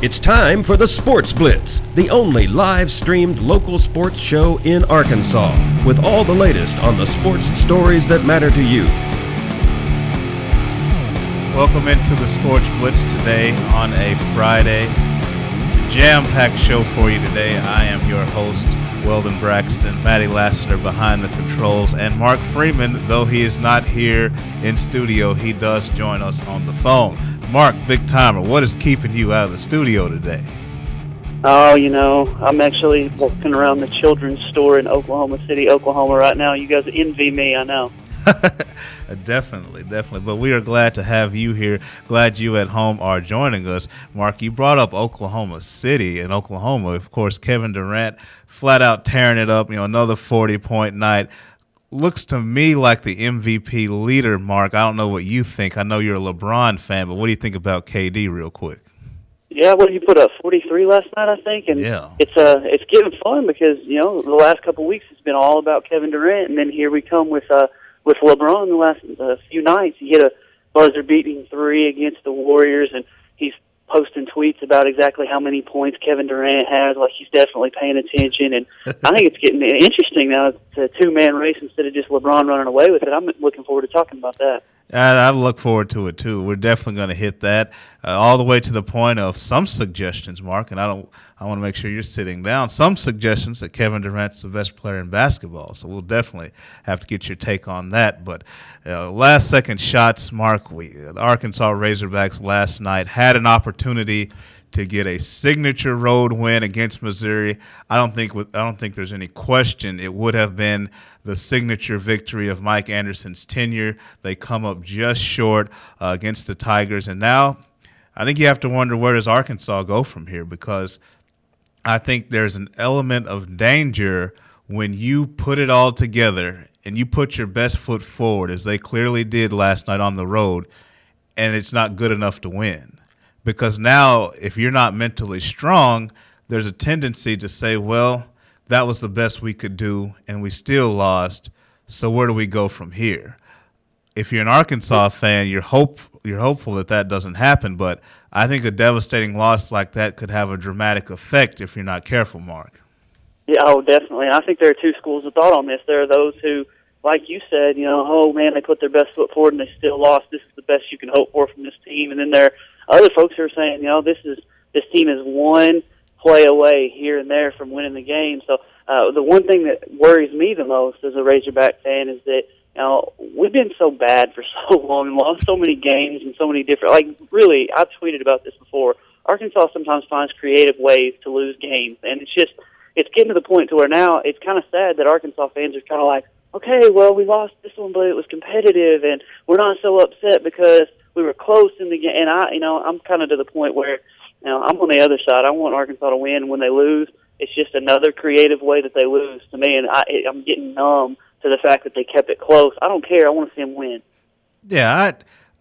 It's time for the Sports Blitz, the only live-streamed local sports show in Arkansas, with all the latest on the sports stories that matter to you. Welcome into the Sports Blitz today on a Friday. Jam-packed show for you today. I am your host, Weldon Braxton, Matty Lassiter behind the controls, and Mark Freeman, though he is not here in studio, he does join us on the phone. Mark, big timer, what is keeping you out of the studio today? Oh, I'm actually walking around the children's store in Oklahoma City, Oklahoma right now. You guys envy me, I know. Definitely. But we are glad to have you here. Glad you at home are joining us. Mark, you brought up Oklahoma City and Oklahoma. Of course, Kevin Durant flat out tearing it up, another 40-point night. Looks to me like the MVP leader, Mark. I don't know what you think. I know you're a LeBron fan, but what do you think about KD real quick? Yeah, well, you put up 43 last night, I think, and it's getting fun because, the last couple of weeks it's been all about Kevin Durant, and then here we come with LeBron the last few nights. He hit a buzzer-beating three against the Warriors, and he's posting tweets about exactly how many points Kevin Durant has, like he's definitely paying attention. And I think it's getting interesting now. It's a two-man race instead of just LeBron running away with it. I'm looking forward to talking about that. I look forward to it, too. We're definitely going to hit that all the way to the point of some suggestions, Mark, and I want to make sure you're sitting down. Some suggestions that Kevin Durant's the best player in basketball, so we'll definitely have to get your take on that. But last-second shots, Mark, the Arkansas Razorbacks last night had an opportunity to get a signature road win against Missouri. I don't think there's any question it would have been the signature victory of Mike Anderson's tenure. They come up just short against the Tigers, and now I think you have to wonder, where does Arkansas go from here? Because I think there's an element of danger when you put it all together and you put your best foot forward, as they clearly did last night on the road, and it's not good enough to win. Because now, if you're not mentally strong, there's a tendency to say, well, that was the best we could do, and we still lost, so where do we go from here? If you're an Arkansas fan, you're hopeful that doesn't happen, but I think a devastating loss like that could have a dramatic effect if you're not careful, Mark. Yeah, oh, definitely. I think there are two schools of thought on this. There are those who, like you said, oh, man, they put their best foot forward and they still lost. This is the best you can hope for from this team. And then there are other folks who are saying, this team is one play away here and there from winning the game. So the one thing that worries me the most as a Razorback fan is that we've been so bad for so long and lost so many games and so many different. Really, I've tweeted about this before. Arkansas sometimes finds creative ways to lose games, and it's getting to the point to where now it's kind of sad that Arkansas fans are kind of like, okay, well, we lost this one, but it was competitive, and we're not so upset because we were close in the game. And I'm kind of to the point where, I'm on the other side. I want Arkansas to win. When they lose, it's just another creative way that they lose to me, and I'm getting numb to the fact that they kept it close. I don't care. I want to see them win. Yeah,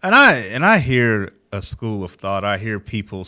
I hear a school of thought. I hear people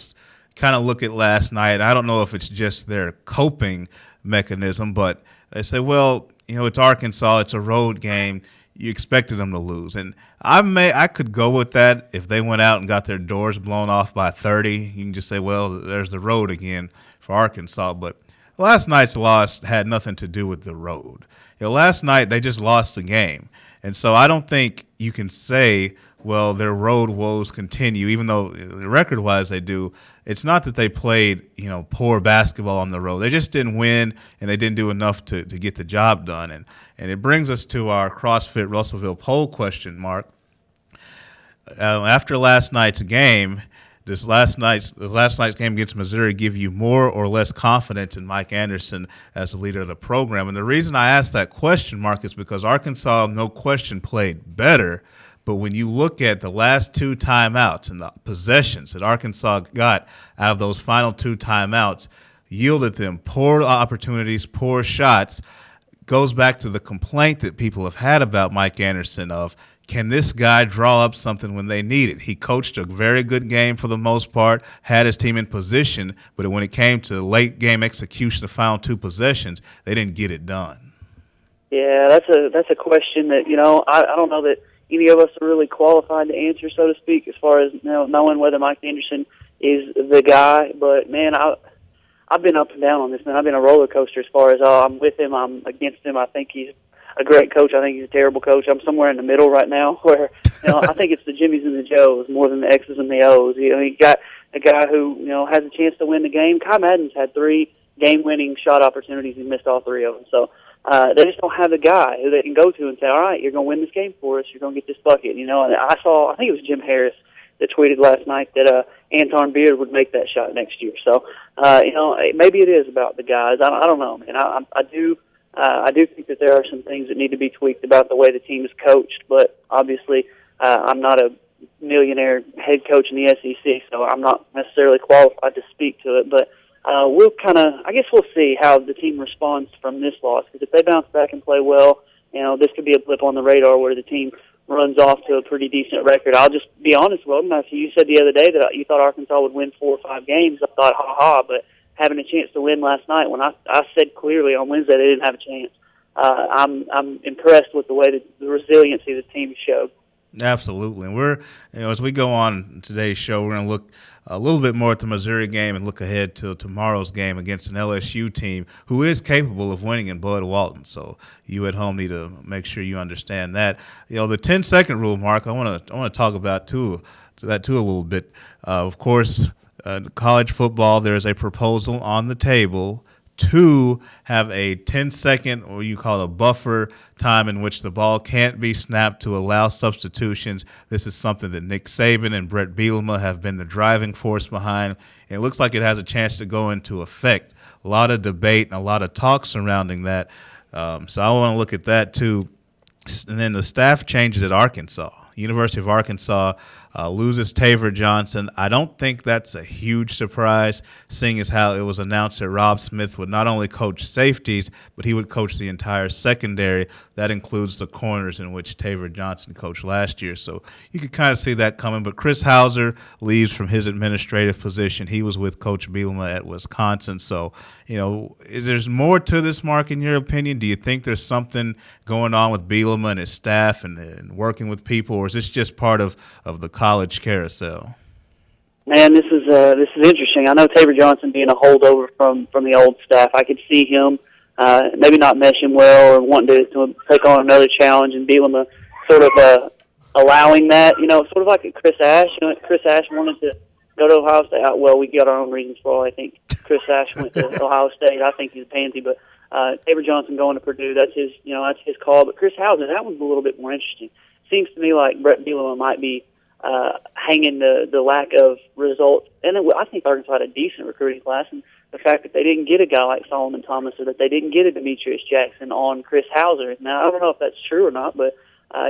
kind of look at last night. I don't know if it's just their coping mechanism, but they say, well, it's Arkansas. It's a road game. You expected them to lose. And I could go with that if they went out and got their doors blown off by 30. You can just say, well, there's the road again for Arkansas. But last night's loss had nothing to do with the road. Last night they just lost the game. And so I don't think you can say, well, their road woes continue, even though record-wise they do. It's not that they played, poor basketball on the road. They just didn't win, and they didn't do enough to get the job done. And it brings us to our CrossFit Russellville poll question, Mark. After last night's game, does last night's game against Missouri give you more or less confidence in Mike Anderson as the leader of the program? And the reason I asked that question, Mark, is because Arkansas, no question, played better. But when you look at the last two timeouts and the possessions that Arkansas got out of those final two timeouts, yielded them poor opportunities, poor shots, goes back to the complaint that people have had about Mike Anderson of, can this guy draw up something when they need it? He coached a very good game for the most part, had his team in position, but when it came to late game execution, the final two possessions, they didn't get it done. Yeah, that's a question that, I don't know that any of us are really qualified to answer, so to speak, as far as knowing whether Mike Anderson is the guy. But man, I've been up and down on this, man. I've been a roller coaster as far as I'm with him, I'm against him. I think he's a great coach. I think he's a terrible coach. I'm somewhere in the middle right now, where I think it's the Jimmies and the Joes more than the X's and the O's. You got a guy who has a chance to win the game. Kai Madden's had 3 game-winning shot opportunities. He missed all 3 of them. So they just don't have a guy who they can go to and say, all right, you're going to win this game for us. You're going to get this bucket. And I think it was Jim Harris that tweeted last night that Anton Beard would make that shot next year. So, maybe it is about the guys. I don't know, man. I do think that there are some things that need to be tweaked about the way the team is coached, but obviously I'm not a millionaire head coach in the SEC, so I'm not necessarily qualified to speak to it, but I guess we'll see how the team responds from this loss, because if they bounce back and play well, this could be a blip on the radar where the team runs off to a pretty decent record. I'll just be honest, Weldon. You said the other day that you thought Arkansas would win 4 or 5 games. I thought, ha-ha, but having a chance to win last night, when I said clearly on Wednesday they didn't have a chance. I'm impressed with the way the resiliency the team showed. Absolutely. And we're, as we go on today's show, we're going to look a little bit more at the Missouri game and look ahead to tomorrow's game against an LSU team who is capable of winning in Bud Walton. So you at home need to make sure you understand that. The 10-second rule, Mark, I want to talk about that too a little bit. Of course, college football, there's a proposal on the table to have a 10-second, or you call it a buffer time, in which the ball can't be snapped to allow substitutions. This is something that Nick Saban and Brett Bielema have been the driving force behind. And it looks like it has a chance to go into effect. A lot of debate and a lot of talk surrounding that. So I want to look at that too. And then the staff changes at Arkansas. University of Arkansas loses Taver Johnson. I don't think that's a huge surprise, seeing as how it was announced that Rob Smith would not only coach safeties, but he would coach the entire secondary. That includes the corners, in which Taver Johnson coached last year. So you could kind of see that coming. But Chris Hauser leaves from his administrative position. He was with Coach Bielema at Wisconsin. So, is there more to this, Mark, in your opinion? Do you think there's something going on with Bielema and his staff and working with people, or is this just part of the college carousel? Man, this is interesting. I know Taver Johnson being a holdover from the old staff. I could see him maybe not meshing well, or wanting to take on another challenge, and Bielema sort of allowing that. Sort of like Chris Ash. Chris Ash wanted to go to Ohio State. Well, we got our own reasons for all. I think Chris Ash went to Ohio State. I think he's a pansy, but Taver Johnson going to Purdue, that's his call. But Chris Hauser, that one's a little bit more interesting. Seems to me like Brett Bielema might be hanging the lack of results. And I think Arkansas had a decent recruiting class, and the fact that they didn't get a guy like Solomon Thomas, or that they didn't get a Demetrius Jackson on Chris Hauser. Now, I don't know if that's true or not, but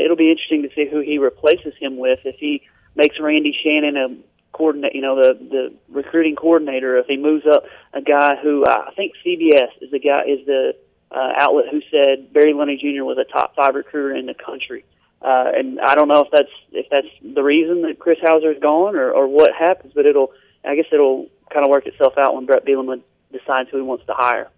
it'll be interesting to see who he replaces him with. If he makes Randy Shannon a coordinate, the recruiting coordinator, if he moves up a guy who I think CBS is the outlet who said Barry Lunny Jr. was a top 5 recruiter in the country. And I don't know if that's the reason that Chris Hauser is gone, or what happens, but I guess it'll kind of work itself out when Brett Bielema decides who he wants to hire.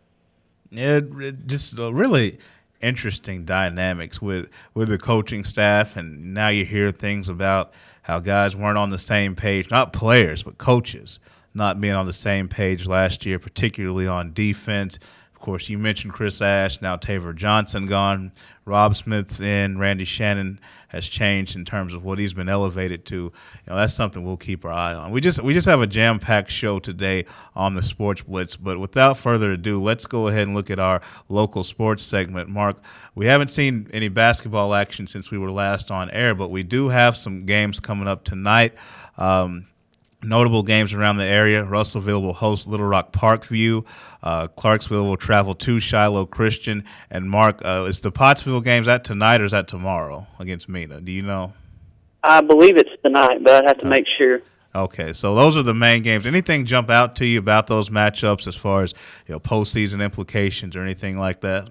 Yeah, just really interesting dynamics with the coaching staff, and now you hear things about how guys weren't on the same page, not players, but coaches not being on the same page last year, particularly on defense. Of course, you mentioned Chris Ash, now Taver Johnson gone, Rob Smith's in, Randy Shannon has changed in terms of what he's been elevated to. That's something we'll keep our eye on. We just have a jam-packed show today on the Sports Blitz, but without further ado, let's go ahead and look at our local sports segment. Mark, we haven't seen any basketball action since we were last on air, but we do have some games coming up tonight. Notable games around the area. Russellville will host Little Rock Parkview. Clarksville will travel to Shiloh Christian. And Mark, is the Pottsville games that tonight, or is that tomorrow against Mena? Do you know? I believe it's tonight, but I'd have to make sure. Okay, so those are the main games. Anything jump out to you about those matchups as far as postseason implications or anything like that?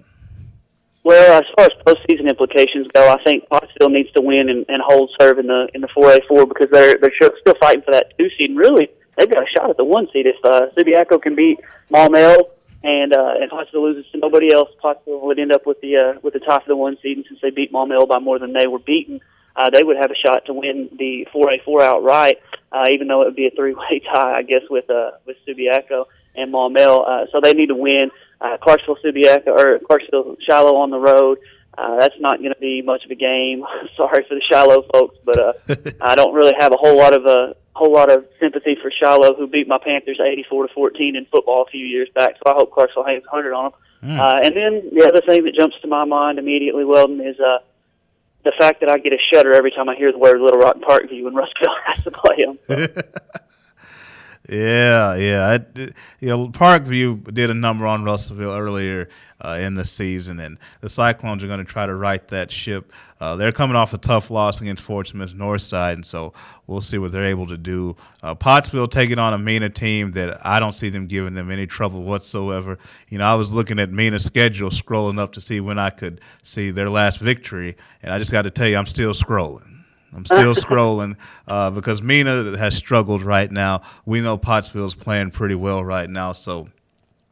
Well, as far as postseason implications go, I think Pottsville needs to win and hold serve in the 4A4, because they're still fighting for that 2 seed. And really, they've got a shot at the 1 seed. If Subiaco can beat Maumelle and Pottsville loses to nobody else, Pottsville would end up with the top of the 1 seed. And since they beat Maumelle by more than they were beaten, they would have a shot to win the 4A4 outright, even though it would be a three-way tie, I guess, with Subiaco and Maumelle. So they need to win. Clarksville Shiloh on the road. That's not going to be much of a game. Sorry for the Shiloh folks, but I don't really have a whole lot of sympathy for Shiloh, who beat my Panthers 84-14 in football a few years back. So I hope Clarksville hangs 100 on them. And then the other thing that jumps to my mind immediately, Weldon, is the fact that I get a shudder every time I hear the word Little Rock Parkview when Russellville has to play them. So. Yeah. Parkview did a number on Russellville earlier in the season, and the Cyclones are going to try to right that ship. They're coming off a tough loss against Fort Smith Northside, and so we'll see what they're able to do. Pottsville taking on a Mena team that I don't see them giving them any trouble whatsoever. I was looking at Mena's schedule, scrolling up to see when I could see their last victory, and I just got to tell you, I'm still scrolling. Because Mena has struggled right now. We know Pottsville's playing pretty well right now, so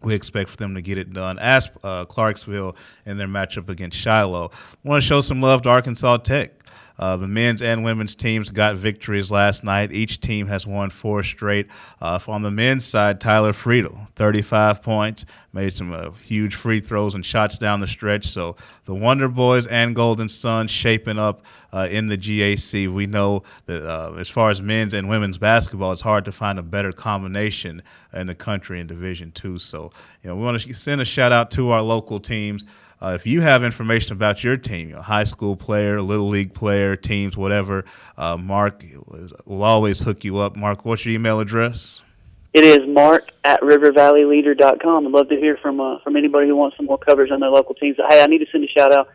we expect for them to get it done. As Clarksville in their matchup against Shiloh. I want to show some love to Arkansas Tech. The men's and women's teams got victories last night. Each team has won 4 straight. On the men's side, Tyler Friedel, 35 points, made some huge free throws and shots down the stretch. So the Wonder Boys and Golden Suns shaping up in the GAC. We know that as far as men's and women's basketball, it's hard to find a better combination in the country in Division II. So we want to send a shout out to our local teams. If you have information about your team, high school player, little league player, teams, whatever, Mark will always hook you up. Mark, what's your email address? It is mark@rivervalleyleader.com. I'd love to hear from anybody who wants some more coverage on their local teams. Hey, I need to send a shout-out.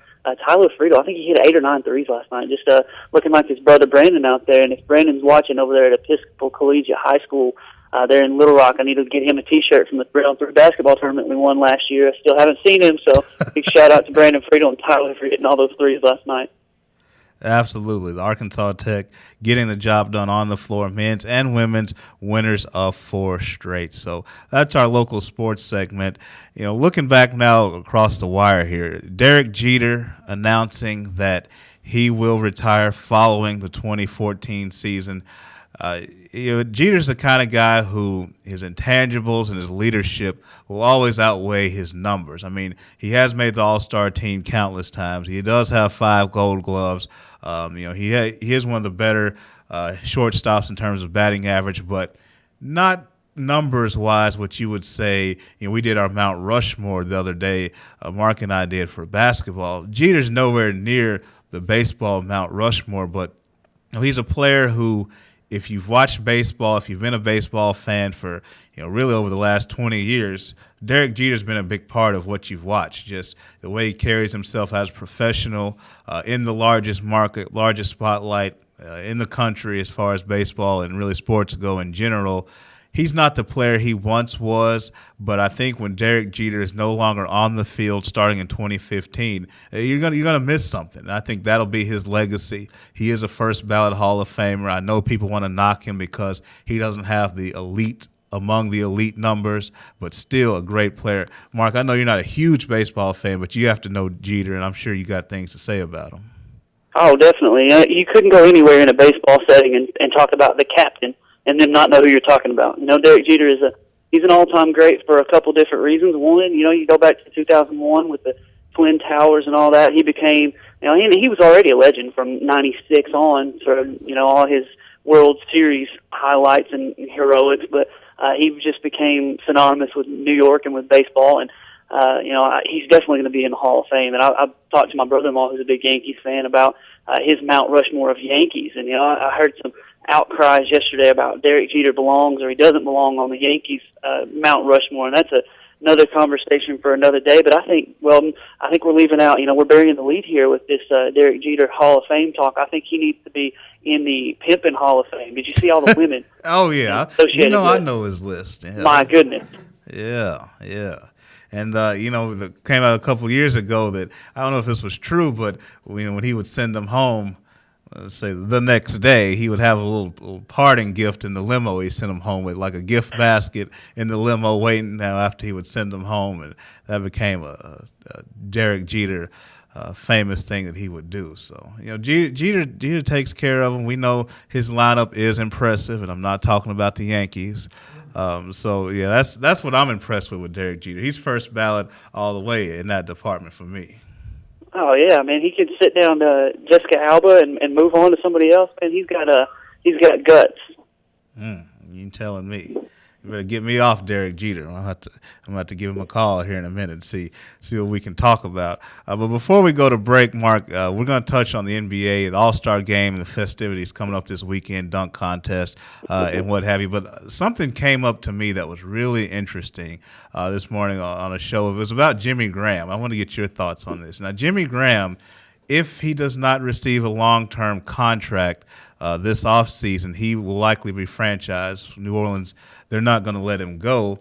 Tyler Friedel, I think he hit 8 or 9 threes last night, just looking like his brother Brandon out there. And if Brandon's watching over there at Episcopal Collegiate High School, there in Little Rock, I need to get him a T-shirt from the 3-on-3 basketball tournament we won last year. I still haven't seen him, so big shout-out to Brandon Friedel and Tyler for hitting all those threes last night. Absolutely. The Arkansas Tech getting the job done on the floor, men's and women's, winners of 4 straight. So that's our local sports segment. Looking back now across the wire here, Derek Jeter announcing that he will retire following the 2014 season. Jeter's the kind of guy who his intangibles and his leadership will always outweigh his numbers. I mean, he has made the All-Star team countless times. He does have 5 Gold Gloves. He is one of the better shortstops in terms of batting average, but not numbers-wise what you would say. We did our Mount Rushmore the other day. Mark and I did for basketball. Jeter's nowhere near the baseball Mount Rushmore, but he's a player who, if you've watched baseball, if you've been a baseball fan for really over the last 20 years, Derek Jeter's been a big part of what you've watched. Just the way he carries himself as a professional in the largest market, largest spotlight in the country as far as baseball and really sports go in general. He's not the player he once was, but I think when Derek Jeter is no longer on the field starting in 2015, you're gonna miss something. And I think that'll be his legacy. He is a first ballot Hall of Famer. I know people want to knock him because he doesn't have the elite among the elite numbers, but still a great player. Mark, I know you're not a huge baseball fan, but you have to know Jeter, and I'm sure you got things to say about him. Oh, definitely. You couldn't go anywhere in a baseball setting and talk about the captain and then not know who you're talking about. Derek Jeter he's an all-time great for a couple different reasons. One, you go back to 2001 with the Twin Towers and all that. He became, he was already a legend from 96 on, sort of, all his World Series highlights and heroics, but he just became synonymous with New York and with baseball, and he's definitely going to be in the Hall of Fame. And I've talked to my brother-in-law, who's a big Yankees fan, about his Mount Rushmore of Yankees. And I heard some outcries yesterday about Derek Jeter belongs or he doesn't belong on the Yankees Mount Rushmore, and that's another conversation for another day. But I think we're leaving out. We're burying the lead here with this Derek Jeter Hall of Fame talk. I think he needs to be in the Pimpin' Hall of Fame. Did you see all the women? Oh yeah, I know his list. Yeah. My goodness. Yeah. And, it came out a couple of years ago that, I don't know if this was true, but when he would send them home, let's say the next day, he would have a little parting gift in the limo he sent them home with, like a gift basket in the limo waiting now after he would send them home. And that became a Derek Jeter famous thing that he would do. So, Jeter takes care of him. We know his lineup is impressive, and I'm not talking about the Yankees. That's what I'm impressed with Derek Jeter. He's first ballot all the way in that department for me. Oh yeah, man, he could sit down to Jessica Alba and move on to somebody else. Man, he's got guts. You telling me? You better get me off Derek Jeter. I'm gonna have to give him a call here in a minute and see what we can talk about. But before we go to break, Mark, we're gonna touch on the NBA, the All-Star Game, and the festivities coming up this weekend, dunk contest, and what have you. But something came up to me that was really interesting this morning on a show. It was about Jimmy Graham. I want to get your thoughts on this. Now, Jimmy Graham, if he does not receive a long-term contract this offseason, he will likely be franchised. New Orleans, they're not going to let him go.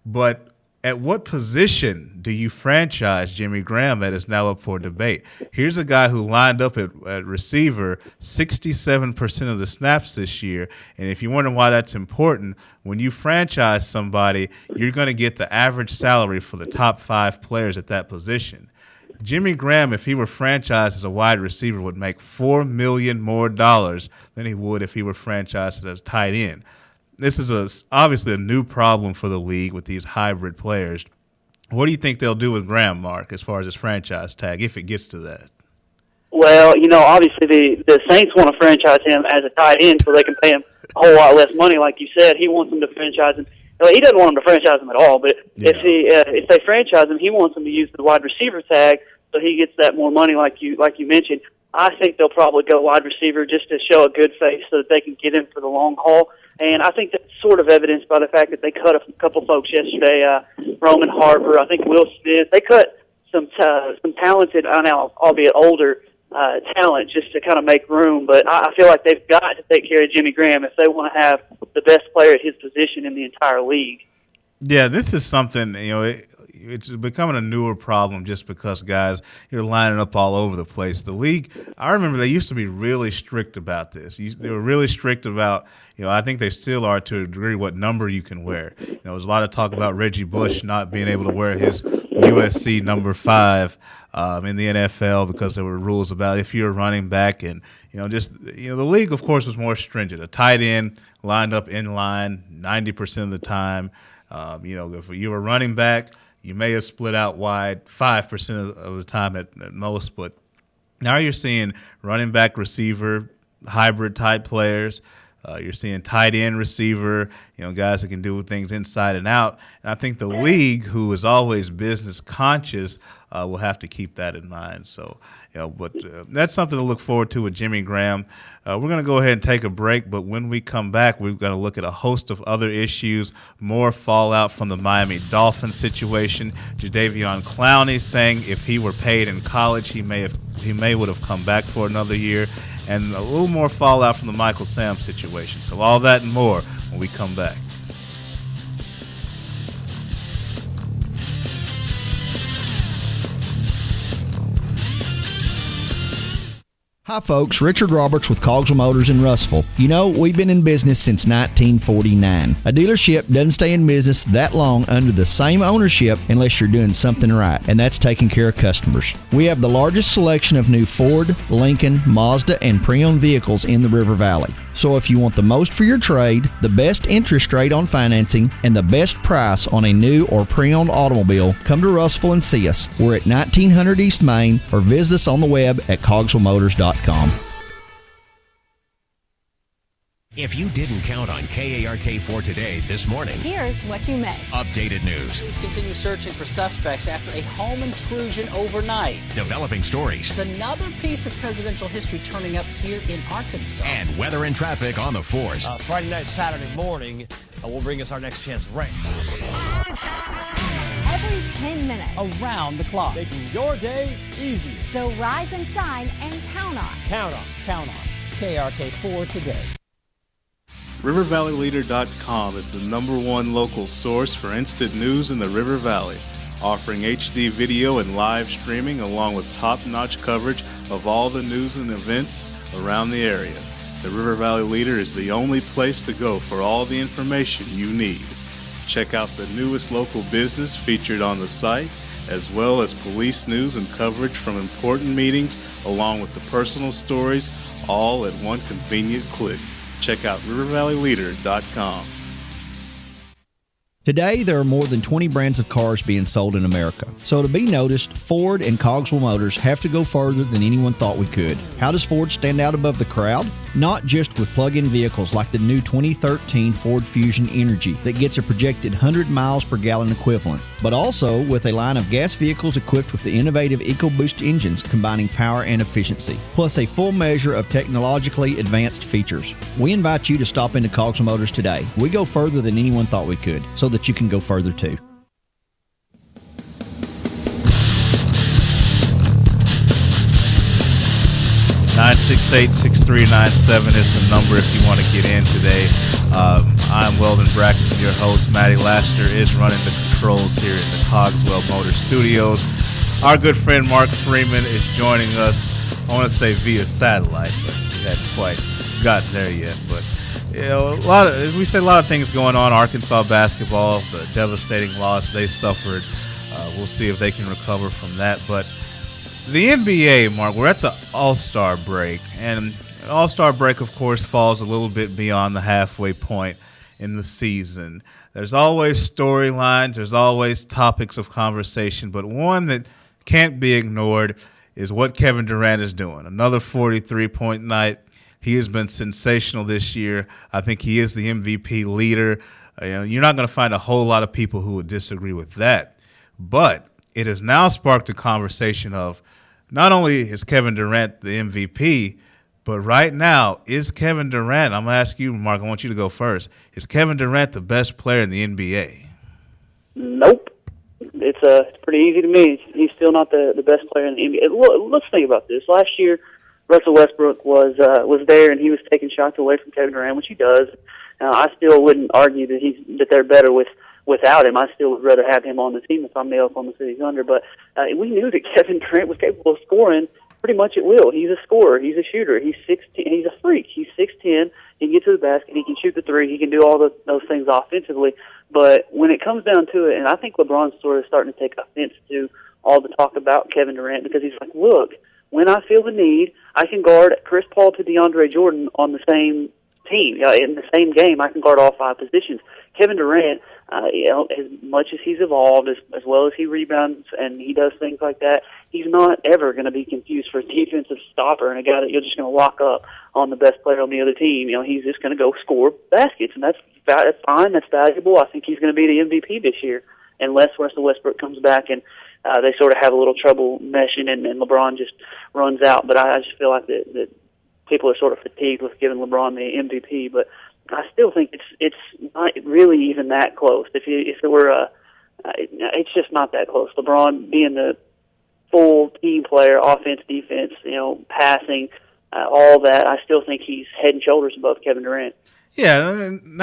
But at what position do you franchise Jimmy Graham that is now up for debate? Here's a guy who lined up at receiver 67% of the snaps this year. And if you're wondering why that's important, when you franchise somebody, you're going to get the average salary for the top 5 players at that position. Jimmy Graham, if he were franchised as a wide receiver, would make $4 million more than he would if he were franchised as a tight end. This is obviously a new problem for the league with these hybrid players. What do you think they'll do with Graham, Mark, as far as his franchise tag, if it gets to that? Well, obviously the Saints want to franchise him as a tight end so they can pay him a whole lot less money. Like you said, he wants them to franchise him. Well, he doesn't want them to franchise him at all, but if they franchise him, he wants them to use the wide receiver tag so he gets that more money like you mentioned. I think they'll probably go wide receiver just to show a good face so that they can get him for the long haul. And I think that's sort of evidenced by the fact that they cut a couple folks yesterday, Roman Harper, I think Will Smith. They cut some talented, albeit older, talent just to kind of make room. But I feel like they've got to take care of Jimmy Graham if they want to have the best player at his position in the entire league. Yeah, this is something, it's becoming a newer problem just because guys, you're lining up all over the place. The league, I remember they used to be really strict about this. They were really strict about, I think they still are to a degree, what number you can wear. There's a lot of talk about Reggie Bush not being able to wear his USC number 5 in the NFL because there were rules about if you're a running back. And, the league, of course, was more stringent. A tight end lined up in line 90% of the time. If you were running back, you may have split out wide 5% of the time at most, but now you're seeing running back, receiver, hybrid type players. You're seeing tight end, receiver, guys that can do things inside and out. And I think the league, who is always business conscious, will have to keep that in mind. So, but that's something to look forward to with Jimmy Graham. We're going to go ahead and take a break, but when we come back, we're going to look at a host of other issues, more fallout from the Miami Dolphins situation. Jadeveon Clowney saying if he were paid in college, he may would have come back for another year, and a little more fallout from the Michael Sam situation. So all that and more when we come back. Hi folks, Richard Roberts with Cogswell Motors in Russellville. We've been in business since 1949. A dealership doesn't stay in business that long under the same ownership unless you're doing something right, and that's taking care of customers. We have the largest selection of new Ford, Lincoln, Mazda, and pre-owned vehicles in the River Valley. So if you want the most for your trade, the best interest rate on financing, and the best price on a new or pre-owned automobile, come to Russellville and see us. We're at 1900 East Main, or visit us on the web at cogswellmotors.com. If you didn't count on KARK4 today this morning, here's what you missed. Updated news. Police continue searching for suspects after a home intrusion overnight. Developing stories. It's another piece of presidential history turning up here in Arkansas. And weather and traffic on the force. Friday night, Saturday morning will bring us our next chance rain. Every 10 minutes. Around the clock. Making your day easier. So rise and shine and count on. Count on. Count on. KRK4 today. RiverValleyLeader.com is the #1 local source for instant news in the River Valley, offering HD video and live streaming along with top-notch coverage of all the news and events around the area. The River Valley Leader is the only place to go for all the information you need. Check out the newest local business featured on the site, as well as police news and coverage from important meetings, along with the personal stories, all at one convenient click. Check out rivervalleyleader.com. Today, there are more than 20 brands of cars being sold in America. So to be noticed, Ford and Cogswell Motors have to go further than anyone thought we could. How does Ford stand out above the crowd? Not just with plug-in vehicles like the new 2013 Ford Fusion Energy that gets a projected 100 miles per gallon equivalent, but also with a line of gas vehicles equipped with the innovative EcoBoost engines combining power and efficiency, plus a full measure of technologically advanced features. We invite you to stop into Cogswell Motors today. We go further than anyone thought we could, so that you can go further too. Nine 968-6397 is the number if you want to get in today. I'm Weldon Braxton, your host. Matty Laster is running the controls here in the Cogswell Motor Studios. Our good friend Mark Freeman is joining us, I want to say via satellite, but we hadn't quite gotten there yet. But you know, as we said, a lot of things going on. Arkansas basketball, the devastating loss they suffered. We'll see if they can recover from that. But the NBA, Mark, we're at the All-Star break, and an All-Star break, of course, falls a little bit beyond the halfway point in the season. There's always storylines, there's always topics of conversation, but one that can't be ignored is what Kevin Durant is doing. Another 43-point night. He has been sensational this year. I think he is the MVP leader. You're not going to find a whole lot of people who would disagree with that. But it has now sparked a conversation of not only is Kevin Durant the MVP, but right now, is Kevin Durant, I'm going to ask you, Mark, I want you to go first. Is Kevin Durant the best player in the NBA? Nope. It's pretty easy to me. He's still not the best player in the NBA. Let's think about this. Last year, Russell Westbrook was there, and he was taking shots away from Kevin Durant, which he does. I still wouldn't argue that they're better without him. I still would rather have him on the team if I'm the Oklahoma City Thunder. But we knew that Kevin Durant was capable of scoring pretty much at will. He's a scorer. He's a shooter. He's 6'10". He's a freak. He's 6'10". He can get to the basket. He can shoot the three. He can do all those things offensively. But when it comes down to it, and I think LeBron's sort of starting to take offense to all the talk about Kevin Durant, because he's like, look, when I feel the need, I can guard Chris Paul to DeAndre Jordan on the same team. In the same game, I can guard all five positions. Kevin Durant, as much as he's evolved, as well as he rebounds and he does things like that, he's not ever going to be confused for a defensive stopper and a guy that you're just going to lock up on the best player on the other team. He's just going to go score baskets, and that's fine. That's valuable. I think he's going to be the MVP this year, unless Russell Westbrook comes back and they sort of have a little trouble meshing and LeBron just runs out. But I just feel like that people are sort of fatigued with giving LeBron the MVP. But I still think it's not really even that close. If it were it's just not that close. LeBron being the full team player, offense, defense, passing, all that, I still think he's head and shoulders above Kevin Durant. Yeah, and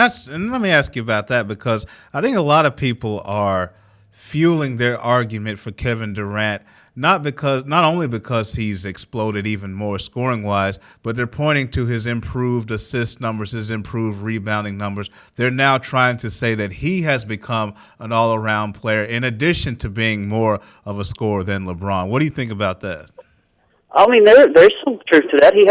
let me ask you about that, because I think a lot of people are fueling their argument for Kevin Durant, not only because he's exploded even more scoring-wise, but they're pointing to his improved assist numbers, his improved rebounding numbers. They're now trying to say that he has become an all-around player in addition to being more of a scorer than LeBron. What do you think about that? I mean, there's some truth to that. He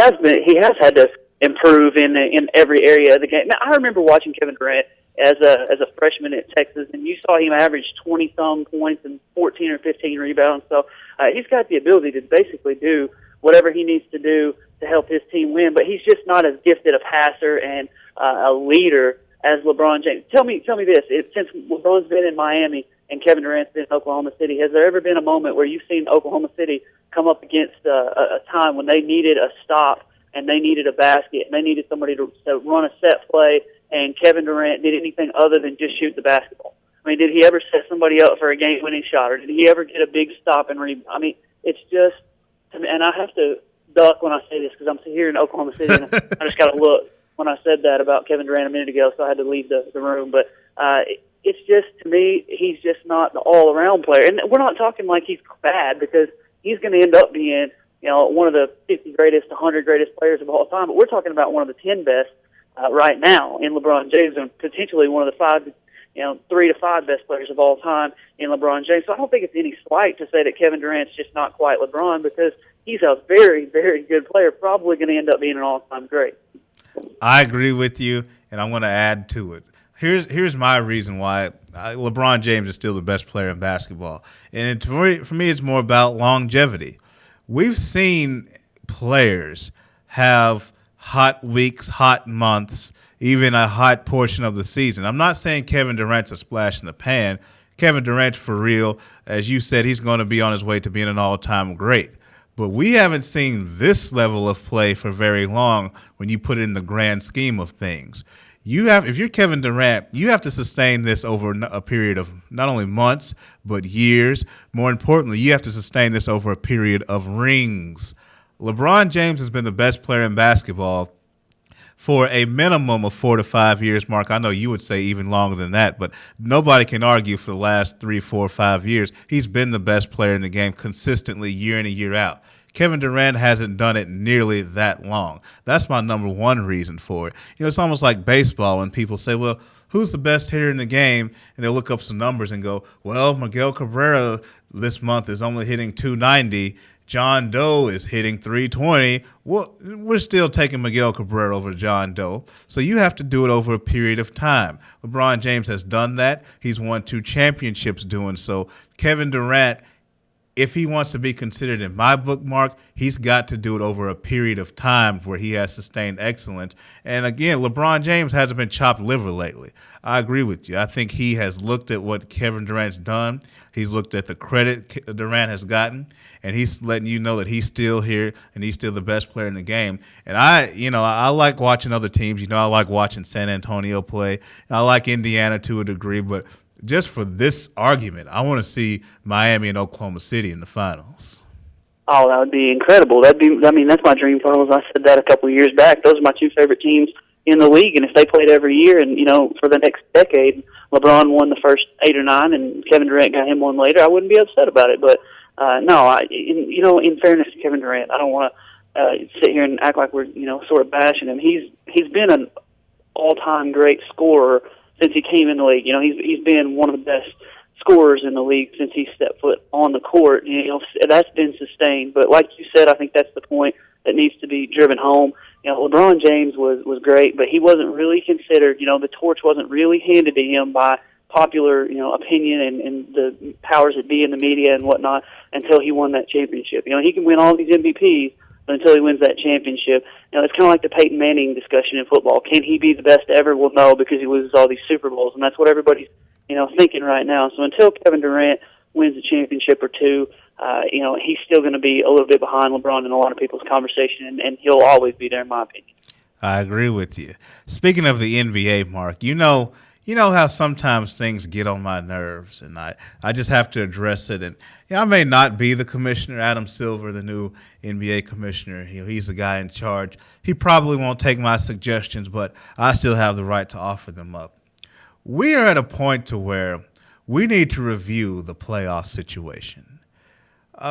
has had to improve in every area of the game. Now, I remember watching Kevin Durant as a freshman at Texas, and you saw him average 20-some points and 14 or 15 rebounds. So he's got the ability to basically do whatever he needs to do to help his team win, but he's just not as gifted a passer and a leader as LeBron James. Tell me this. Since LeBron's been in Miami and Kevin Durant's been in Oklahoma City, has there ever been a moment where you've seen Oklahoma City come up against a time when they needed a stop and they needed a basket and they needed somebody to run a set play, and Kevin Durant did anything other than just shoot the basketball? I mean, did he ever set somebody up for a game-winning shot, or did he ever get a big stop and rebound? I mean, it's just, and I have to duck when I say this because I'm here in Oklahoma City, and I just got to look when I said that about Kevin Durant a minute ago, so I had to leave the room. But it's just, to me, he's just not the all-around player. And we're not talking like he's bad, because he's going to end up being, one of the 50 greatest, 100 greatest players of all time. But we're talking about one of the 10 best right now in LeBron James, and potentially one of the 5 to 3 to 5 best players of all time in LeBron James. So I don't think it's any slight to say that Kevin Durant's just not quite LeBron, because he's a very, very good player, probably going to end up being an all-time great. I agree with you, and I'm going to add to it. Here's my reason why LeBron James is still the best player in basketball. And for me, it's more about longevity. We've seen players have hot weeks, hot months, even a hot portion of the season. I'm not saying Kevin Durant's a splash in the pan. Kevin Durant's for real. As you said, he's going to be on his way to being an all-time great. But we haven't seen this level of play for very long when you put it in the grand scheme of things. If you're Kevin Durant, you have to sustain this over a period of not only months, but years. More importantly, you have to sustain this over a period of rings. LeBron James has been the best player in basketball for a minimum of 4 to 5 years, Mark. I know you would say even longer than that, but nobody can argue for the last 3, 4, 5 years. He's been the best player in the game consistently year in and year out. Kevin Durant hasn't done it nearly that long. That's my number one reason for it. It's almost like baseball when people say, well, who's the best hitter in the game? And they'll look up some numbers and go, well, Miguel Cabrera this month is only hitting .290. John Doe is hitting .320. Well, we're still taking Miguel Cabrera over John Doe. So you have to do it over a period of time. LeBron James has done that. He's won 2 championships doing so. Kevin Durant, if he wants to be considered in my bookmark, he's got to do it over a period of time where he has sustained excellence. And again, LeBron James hasn't been chopped liver lately. I agree with you. I think he has looked at what Kevin Durant's done. He's looked at the credit Durant has gotten, and he's letting you know that he's still here and he's still the best player in the game. And I like watching other teams. I like watching San Antonio play. I like Indiana to a degree, but just for this argument, I want to see Miami and Oklahoma City in the finals. Oh, that would be incredible. That's my dream finals. I said that a couple of years back. Those are my 2 favorite teams in the league, and if they played every year, and for the next decade, LeBron won the first 8 or 9, and Kevin Durant got him one later, I wouldn't be upset about it. But in fairness to Kevin Durant, I don't want to sit here and act like we're sort of bashing him. He's been an all-time great scorer since he came in the league. He's been one of the best scorers in the league since he stepped foot on the court. That's been sustained. But like you said, I think that's the point that needs to be driven home. LeBron James was great, but he wasn't really considered. The torch wasn't really handed to him by popular, opinion and the powers that be in the media and whatnot until he won that championship. He can win all these MVPs, but until he wins that championship, it's kind of like the Peyton Manning discussion in football. Can he be the best ever? Well, no, because he loses all these Super Bowls, and that's what everybody's, thinking right now. So until Kevin Durant wins a championship or 2, he's still going to be a little bit behind LeBron in a lot of people's conversation, and he'll always be there, in my opinion. I agree with you. Speaking of the NBA, Mark, you know how sometimes things get on my nerves, and I just have to address it. And I may not be the commissioner, Adam Silver, the new NBA commissioner. He's the guy in charge. He probably won't take my suggestions, but I still have the right to offer them up. We are at a point to where we need to review the playoff situation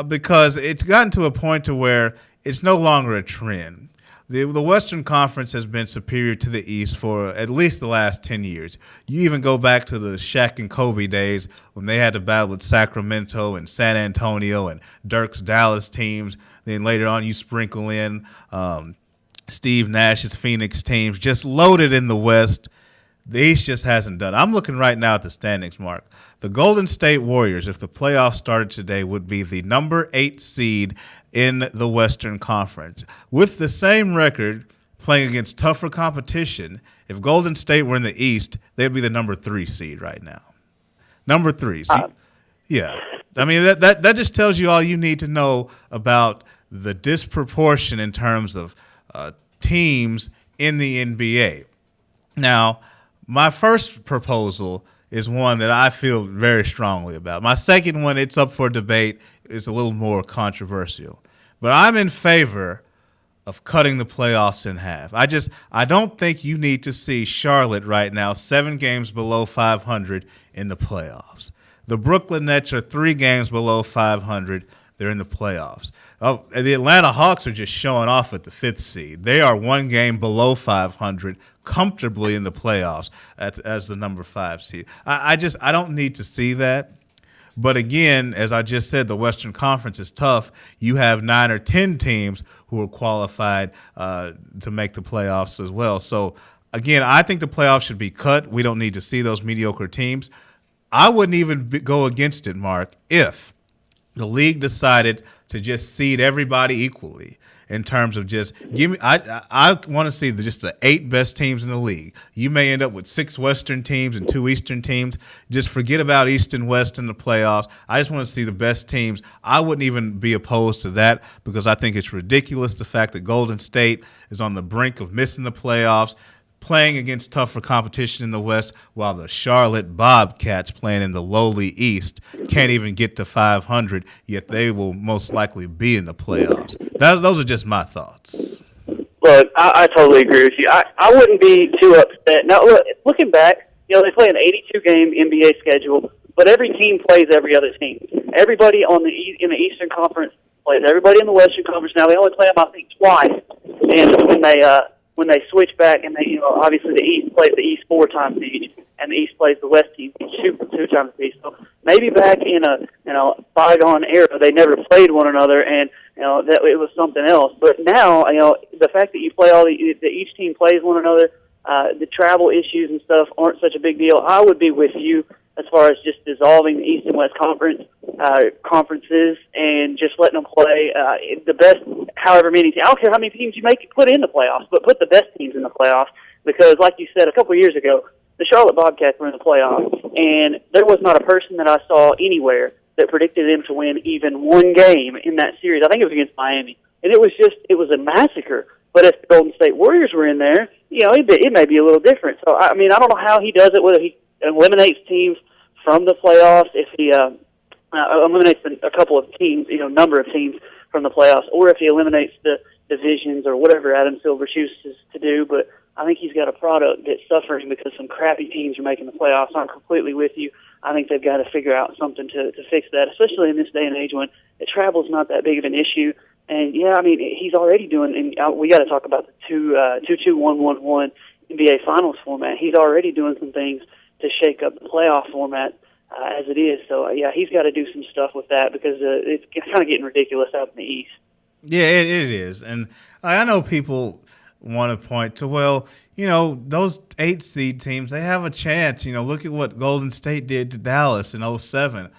because it's gotten to a point to where it's no longer a trend. The Western Conference has been superior to the East for at least the last 10 years. You even go back to the Shaq and Kobe days when they had to battle with Sacramento and San Antonio and Dirk's Dallas teams. Then later on you sprinkle in Steve Nash's Phoenix teams, just loaded in the West. The East just hasn't done it. I'm looking right now at the standings, Mark. The Golden State Warriors, if the playoffs started today, would be the number 8 seed in the Western Conference. With the same record, playing against tougher competition, if Golden State were in the East, they'd be the number 3 seed right now. Number 3. So, yeah. I mean, that just tells you all you need to know about the disproportion in terms of teams in the NBA. Now, my first proposal is one that I feel very strongly about. My second one, it's up for debate. It's a little more controversial. But I'm in favor of cutting the playoffs in half. I don't think you need to see Charlotte right now 7 games below 500 in the playoffs. The Brooklyn Nets are 3 games below 500. They're in the playoffs. Oh, the Atlanta Hawks are just showing off at the 5th seed. They are 1 game below 500, comfortably in the playoffs as the number 5 seed. I don't need to see that. But again, as I just said, the Western Conference is tough. You have 9 or 10 teams who are qualified to make the playoffs as well. So, again, I think the playoffs should be cut. We don't need to see those mediocre teams. I wouldn't even go against it, Mark, if the league decided to just seed everybody equally. In terms of just I want to see just the 8 best teams in the league. You may end up with 6 Western teams and 2 Eastern teams. Just forget about East and West in the playoffs. I just want to see the best teams. I wouldn't even be opposed to that because I think it's ridiculous the fact that Golden State is on the brink of missing the playoffs, playing against tougher competition in the West, while the Charlotte Bobcats playing in the lowly East can't even get to 500, yet they will most likely be in the playoffs. Those are just my thoughts. Look, I totally agree with you. I wouldn't be too upset. Now, look, looking back, they play an 82-game NBA schedule, but every team plays every other team. Everybody in the Eastern Conference plays everybody in the Western Conference. Now, they only play them, I think, twice. And when they switch back, and obviously the East plays the East 4 times each, and the East plays the West team two times each. So maybe back in a bygone era, they never played one another, and that it was something else. But now, the fact that you play that each team plays one another, the travel issues and stuff aren't such a big deal. I would be with you as far as just dissolving the East and West conferences and just letting them play the best, however many teams. I don't care how many teams you put in the playoffs, but put the best teams in the playoffs because, like you said, a couple of years ago, the Charlotte Bobcats were in the playoffs, and there was not a person that I saw anywhere that predicted them to win even 1 game in that series. I think it was against Miami, and it was a massacre. But if the Golden State Warriors were in there, it may be a little different. So, I don't know how he does it, whether he eliminates teams from the playoffs, if he eliminates a couple of teams, number of teams from the playoffs, or if he eliminates the divisions or whatever Adam Silver chooses to do. But I think he's got a product that's suffering because some crappy teams are making the playoffs. I'm completely with you. I think they've got to figure out something to fix that, especially in this day and age when travel's not that big of an issue. And, he's already doing, and we got to talk about the 2-2-1-1-1 NBA Finals format. He's already doing some things to shake up the playoff format as it is. So, he's got to do some stuff with that because it's kind of getting ridiculous out in the East. Yeah, it is. And I know people want to point to, those 8-seed teams, they have a chance. Look at what Golden State did to Dallas in 2007.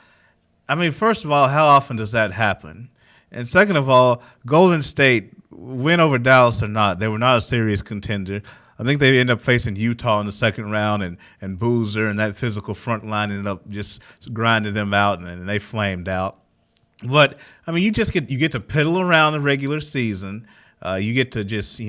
First of all, how often does that happen? And second of all, Golden State, win over Dallas or not, they were not a serious contender. I think they ended up facing Utah in the second round, and Boozer and that physical front line ended up just grinding them out, and they flamed out. But you get to piddle around the regular season. You get to just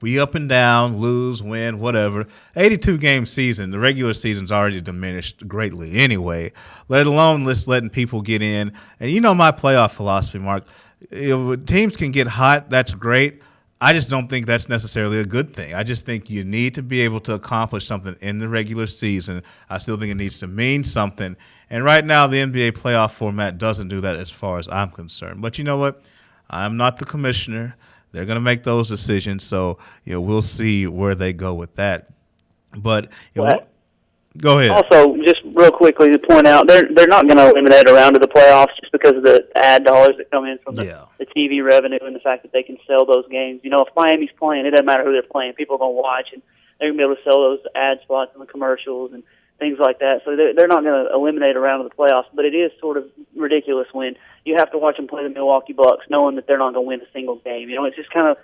be up and down, lose, win, whatever. 82-game season, the regular season's already diminished greatly anyway. Let alone letting people get in. And my playoff philosophy, Mark. Teams can get hot. That's great. I just don't think that's necessarily a good thing. I just think you need to be able to accomplish something in the regular season. I still think it needs to mean something. And right now, the NBA playoff format doesn't do that as far as I'm concerned. But you know what? I'm not the commissioner. They're going to make those decisions. So, we'll see where they go with that. But, go ahead. Also, just real quickly to point out, they're not going to eliminate a round of the playoffs just because of the ad dollars that come in from the TV revenue and the fact that they can sell those games. If Miami's playing, it doesn't matter who they're playing. People are going to watch, and they're going to be able to sell those ad spots and the commercials and things like that. So they're not going to eliminate a round of the playoffs, but it is sort of ridiculous when you have to watch them play the Milwaukee Bucks knowing that they're not going to win a single game. It's just kind of,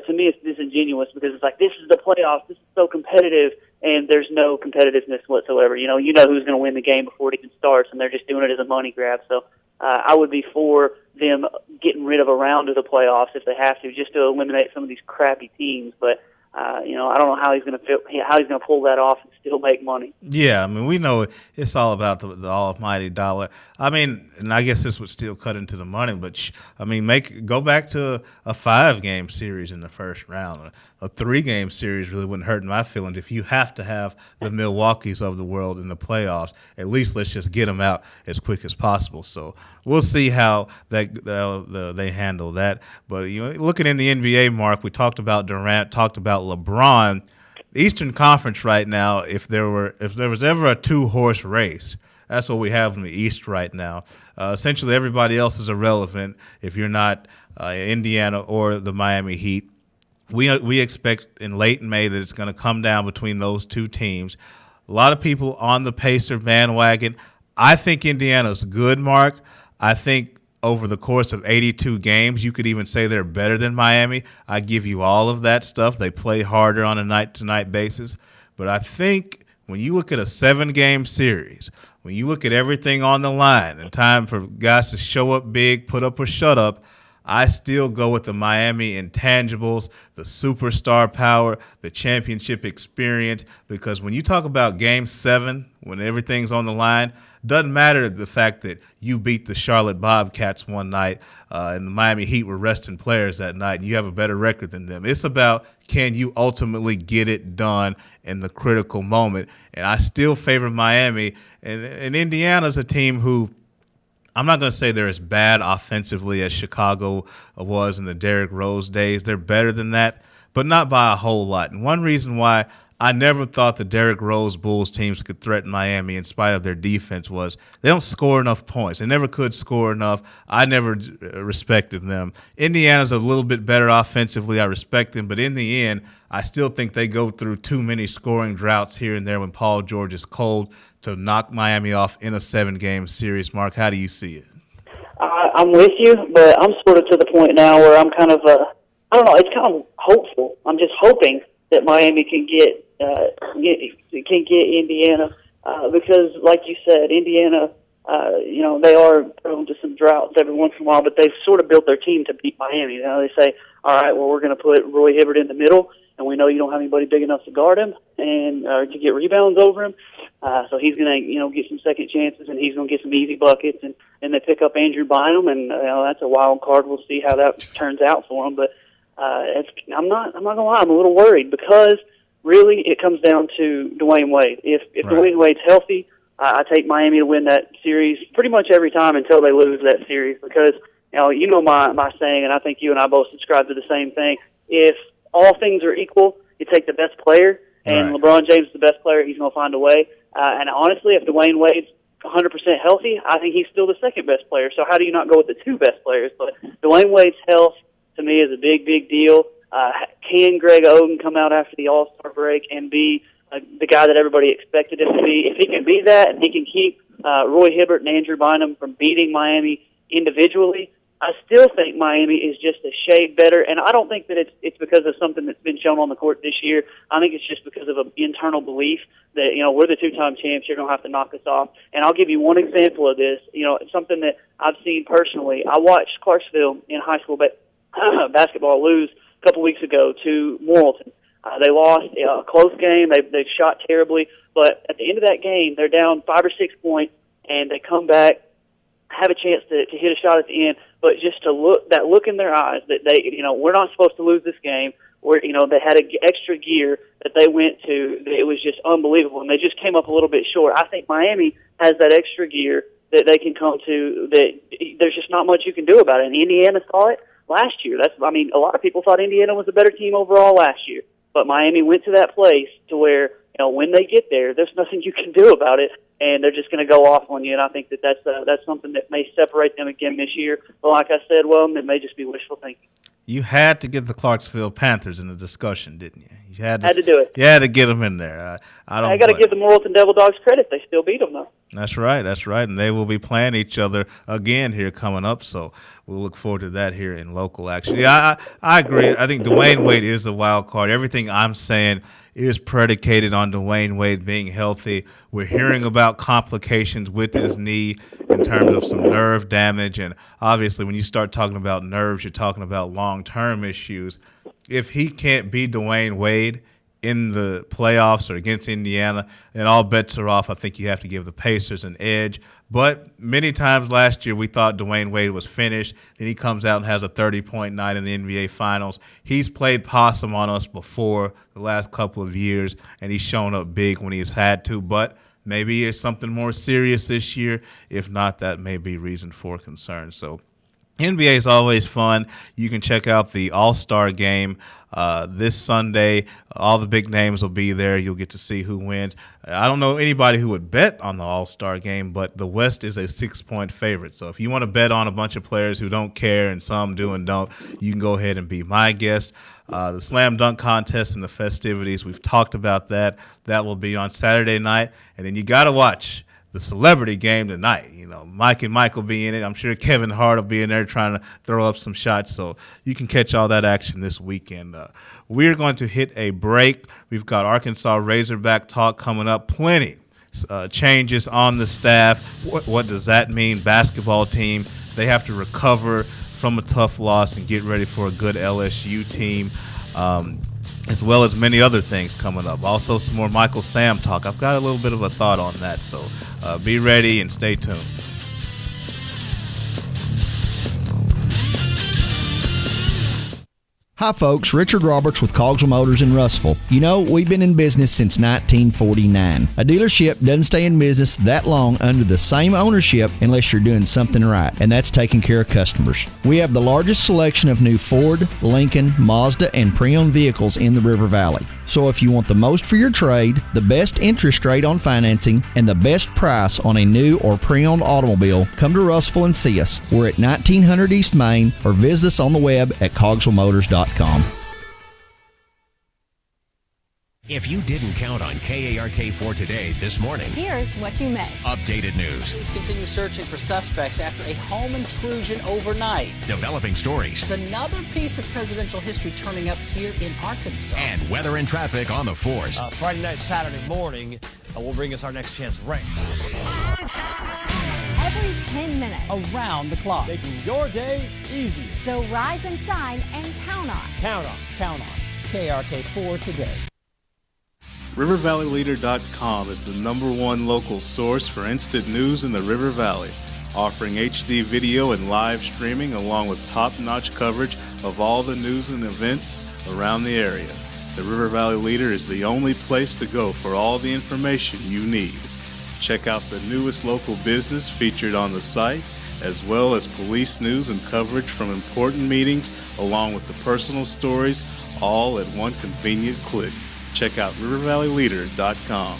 to me, it's disingenuous because it's like, this is the playoffs, this is so competitive, and there's no competitiveness whatsoever. You know who's going to win the game before it even starts, and they're just doing it as a money grab. So I would be for them getting rid of a round of the playoffs if they have to, just to eliminate some of these crappy teams. But I don't know how he's going to pull that off and still make money. Yeah, I mean, we know it's all about the almighty dollar. I mean, and I guess this would still cut into the money, but go back to a 5-game series in the first round. A 3-game series really wouldn't hurt my feelings. If you have to have the Milwaukees of the world in the playoffs, at least let's just get them out as quick as possible. So we'll see how they handle that. But looking in the NBA, Mark, we talked about Durant, talked about LeBron. The Eastern Conference right now, if there was ever a 2-horse race, that's what we have in the East right now. Essentially, everybody else is irrelevant if you're not Indiana or the Miami Heat. We expect in late May that it's going to come down between those two teams. A lot of people on the Pacer bandwagon. I think Indiana's good, Mark. I think over the course of 82 games, you could even say they're better than Miami. I give you all of that stuff. They play harder on a night-to-night basis. But I think when you look at a 7-game series, when you look at everything on the line and time for guys to show up big, put up or shut up, I still go with the Miami intangibles, the superstar power, the championship experience, because when you talk about Game 7, when everything's on the line, doesn't matter the fact that you beat the Charlotte Bobcats one night and the Miami Heat were resting players that night and you have a better record than them. It's about can you ultimately get it done in the critical moment. And I still favor Miami. And Indiana's a team who I'm not going to say they're as bad offensively as Chicago was in the Derrick Rose days. They're better than that, but not by a whole lot. And one reason why I never thought the Derrick Rose Bulls teams could threaten Miami in spite of their defense was they don't score enough points. They never could score enough. I never respected them. Indiana's a little bit better offensively. I respect them, but in the end, I still think they go through too many scoring droughts here and there when Paul George is cold to knock Miami off in a 7-game series. Mark, how do you see it? I'm with you, but I'm sort of to the point now where I'm kind of, I don't know, it's kind of hopeful. I'm just hoping that Miami can get Indiana because, like you said, Indiana, they are prone to some droughts every once in a while, but they've sort of built their team to beat Miami. They say, all right, well, we're going to put Roy Hibbert in the middle, and we know you don't have anybody big enough to guard him and to get rebounds over him. So he's going to, get some second chances, and he's going to get some easy buckets, and they pick up Andrew Bynum, and that's a wild card. We'll see how that turns out for him. But I'm not going to lie, I'm a little worried because really it comes down to Dwayne Wade. If right. Dwayne Wade's healthy, I take Miami to win that series pretty much every time until they lose that series because my saying, and I think you and I both subscribe to the same thing. If all things are equal, you take the best player, and right. LeBron James is the best player. He's going to find a way. And honestly, if Dwayne Wade's 100% healthy, I think he's still the second best player. So how do you not go with the 2 best players? But Dwayne Wade's health, to me, is a big, big deal. Can Greg Oden come out after the All-Star break and be the guy that everybody expected him to be? If he can be that and he can keep Roy Hibbert and Andrew Bynum from beating Miami individually, I still think Miami is just a shade better, and I don't think that it's because of something that's been shown on the court this year. I think it's just because of an internal belief that, we're the 2-time champs, you're going to have to knock us off. And I'll give you one example of this. It's something that I've seen personally. I watched Clarksville in high school basketball lose a couple weeks ago to Morrilton. They lost a close game. They shot terribly, but at the end of that game, they're down 5 or 6 points, and they come back, have a chance to hit a shot at the end, but just to look in their eyes that they, we're not supposed to lose this game. Where they had an extra gear that they went to. It was just unbelievable, and they just came up a little bit short. I think Miami has that extra gear that they can come to. That there's just not much you can do about it. And Indiana saw it last year. A lot of people thought Indiana was a better team overall last year, but Miami went to that place to where when they get there, there's nothing you can do about it. And they're just going to go off on you, and I think that's something that may separate them again this year. But like I said, it may just be wishful thinking. You had to get the Clarksville Panthers in the discussion, didn't you? You had to do it. You had to get them in there. I got to give the Morrilton Devil Dogs credit. They still beat them, though. That's right. And they will be playing each other again here coming up, so we'll look forward to that here in local action. Yeah, I agree. I think Dwayne Wade is the wild card. Everything I'm saying is predicated on Dwayne Wade being healthy. We're hearing about complications with his knee in terms of some nerve damage, and obviously when you start talking about nerves, you're talking about long-term issues. if he can't be Dwayne Wade in the playoffs or against Indiana, then all bets are off. I think you have to give the Pacers an edge. But many times last year we thought Dwayne Wade was finished. Then he comes out and has a 30-point night in the NBA Finals. He's played possum on us before the last couple of years, and he's shown up big when he's had to. But maybe it's something more serious this year. If not, that may be reason for concern. So NBA is always fun. You can check out the All-Star game this Sunday. All the big names will be there. You'll get to see who wins. I don't know anybody who would bet on the All-Star game, but the West is a 6-point favorite. So if you want to bet on a bunch of players who don't care and some do and don't, you can go ahead and be my guest. The Slam Dunk Contest and the festivities, we've talked about that. That will be on Saturday night. And then you got to watch the celebrity game tonight. You know, Mike and Mike will be in it. I'm sure Kevin Hart will be in there trying to throw up some shots. So you can catch all that action this weekend. We're going to hit a break. We've got Arkansas Razorback talk coming up. Plenty changes on the staff. What does that mean? Basketball team, they have to recover from a tough loss and get ready for a good LSU team. As well as many other things coming up. Also, some more Michael Sam talk. I've got a little bit of a thought on that, so be ready and stay tuned. Hi folks, Richard Roberts with Cogswell Motors in Russellville. You know, we've been in business since 1949. A dealership doesn't stay in business that long under the same ownership unless you're doing something right, and that's taking care of customers. We have the largest selection of new Ford, Lincoln, Mazda, and pre-owned vehicles in the River Valley. So if you want the most for your trade, the best interest rate on financing, and the best price on a new or pre-owned automobile, come to Russellville and see us. We're at 1900 East Main, or visit us on the web at cogswellmotors.com. If you didn't count on KARK4 today this morning, Here's what you missed. updated news, Police continue searching for suspects after a home intrusion overnight. developing stories, There's another piece of presidential history turning up here in Arkansas. and weather and traffic on the force. Friday night, Saturday morning will bring us our next chance rain. Every 10 minutes. Around the clock. Making your day easier. So rise and shine and count on. Count on. KRK4 today. RiverValleyLeader.com is the #1 local source for instant news in the River Valley, offering HD video and live streaming along with top-notch coverage of all the news and events around the area. The River Valley Leader is the only place to go for all the information you need. Check out the newest local business featured on the site, as well as police news and coverage from important meetings, along with the personal stories, all at one convenient click. Check out RiverValleyLeader.com.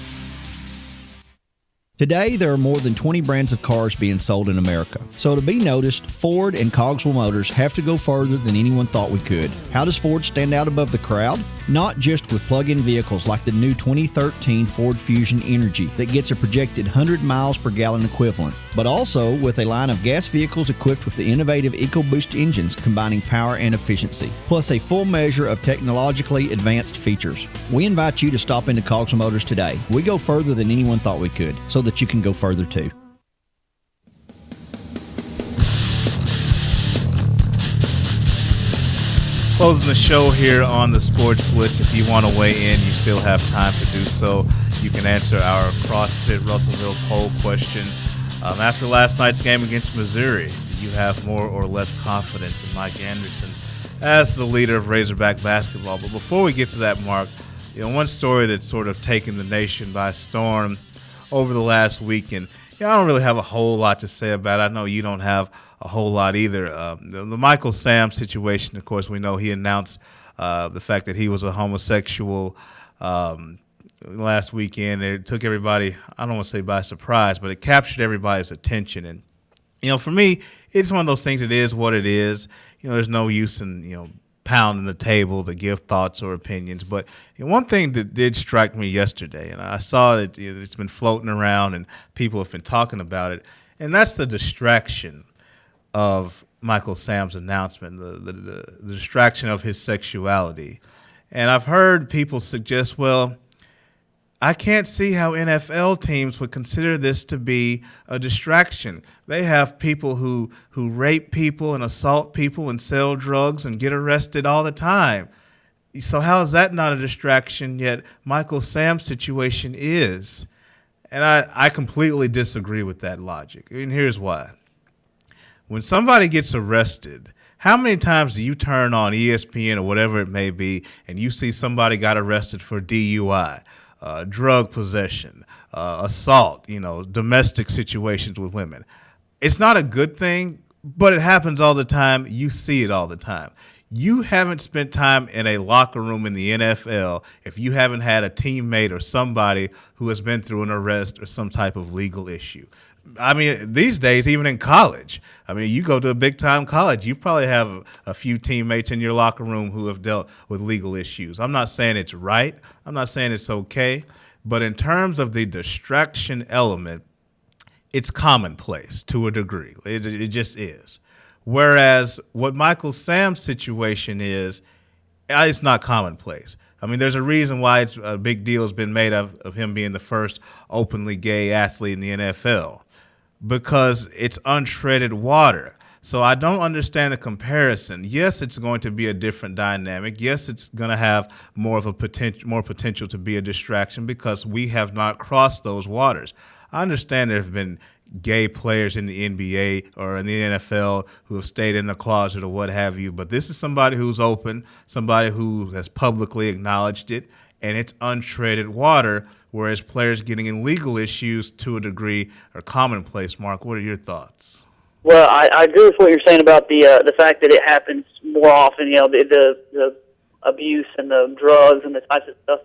Today, there are more than 20 brands of cars being sold in America. So to be noticed, Ford and Cogswell Motors have to go further than anyone thought we could. How does Ford stand out above the crowd? Not just with plug-in vehicles like the new 2013 Ford Fusion Energy that gets a projected 100 miles per gallon equivalent, but also with a line of gas vehicles equipped with the innovative EcoBoost engines combining power and efficiency, plus a full measure of technologically advanced features. We invite you to stop into Cogswell Motors today. We go further than anyone thought we could, so that you can go further too. Closing the show here on the Sports Blitz. If you want to weigh in, you still have time to do so. You can answer our CrossFit Russellville poll question. After last night's game against Missouri, do you have more or less confidence in Mike Anderson as the leader of Razorback basketball? But before we get to that, Mark, one story that's sort of taken the nation by storm over the last week, and I don't really have a whole lot to say about it. I know you don't have a whole lot either. The Michael Sam situation, of course, we know he announced the fact that he was a homosexual last weekend. It took everybody, I don't want to say by surprise, but it captured everybody's attention. And, for me, it's one of those things. It is what it is. There's no use in, pounding the table to give thoughts or opinions. But one thing that did strike me yesterday, and I saw that it's been floating around and people have been talking about it, and that's the distraction of Michael Sam's announcement, the distraction of his sexuality. And I've heard people suggest, well, I can't see how NFL teams would consider this to be a distraction. They have people who rape people and assault people and sell drugs and get arrested all the time. So how is that not a distraction, yet Michael Sam's situation is? And I completely disagree with that logic. And here's why. When somebody gets arrested, how many times do you turn on ESPN or whatever it may be and you see somebody got arrested for DUI, drug possession, assault, domestic situations with women? It's not a good thing, but it happens all the time. You see it all the time. You haven't spent time in a locker room in the NFL if you haven't had a teammate or somebody who has been through an arrest or some type of legal issue. I mean, these days, even in college, you go to a big-time college, you probably have a few teammates in your locker room who have dealt with legal issues. I'm not saying it's right. I'm not saying it's okay. But in terms of the distraction element, it's commonplace to a degree. It just is. Whereas what Michael Sam's situation is, it's not commonplace. There's a reason why it's a big deal has been made of him being the first openly gay athlete in the NFL, because it's untreaded water. So I don't understand the comparison. Yes, it's going to be a different dynamic. Yes, it's going to have more potential to be a distraction because we have not crossed those waters. I understand there have been gay players in the NBA or in the NFL who have stayed in the closet or what have you, but this is somebody who's open, somebody who has publicly acknowledged it, and it's untreaded water, whereas players getting in legal issues to a degree are commonplace. Mark, what are your thoughts? Well, I agree with what you're saying about the fact that it happens more often, the abuse and the drugs and the types of stuff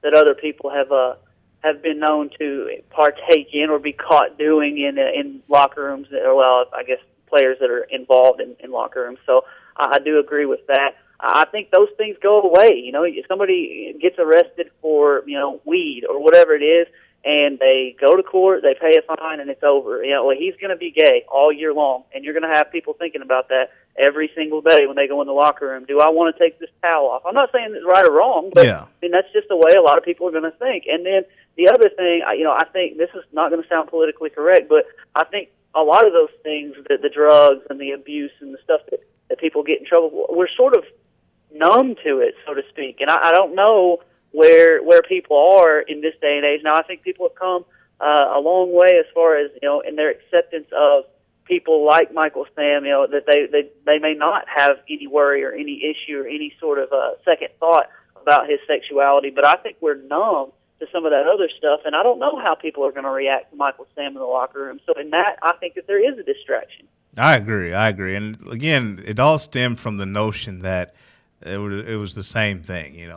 that other people have been known to partake in or be caught doing in locker rooms, I guess players that are involved in locker rooms. So I do agree with that. I think those things go away. If somebody gets arrested for, weed or whatever it is, and they go to court, they pay a fine, and it's over. He's going to be gay all year long, and you're going to have people thinking about that every single day when they go in the locker room. Do I want to take this towel off? I'm not saying it's right or wrong, but that's just the way a lot of people are going to think. And then the other thing, I think this is not going to sound politically correct, but I think a lot of those things, the drugs and the abuse and the stuff that people get in trouble for, we're sort of numb to it, so to speak. And I don't know where people are in this day and age. Now, I think people have come a long way as far as, in their acceptance of people like Michael Sam, that they may not have any worry or any issue or any sort of second thought about his sexuality. But I think we're numb to some of that other stuff, and I don't know how people are going to react to Michael Sam in the locker room. So in that, I think that there is a distraction. I agree. And again, it all stemmed from the notion that it was the same thing,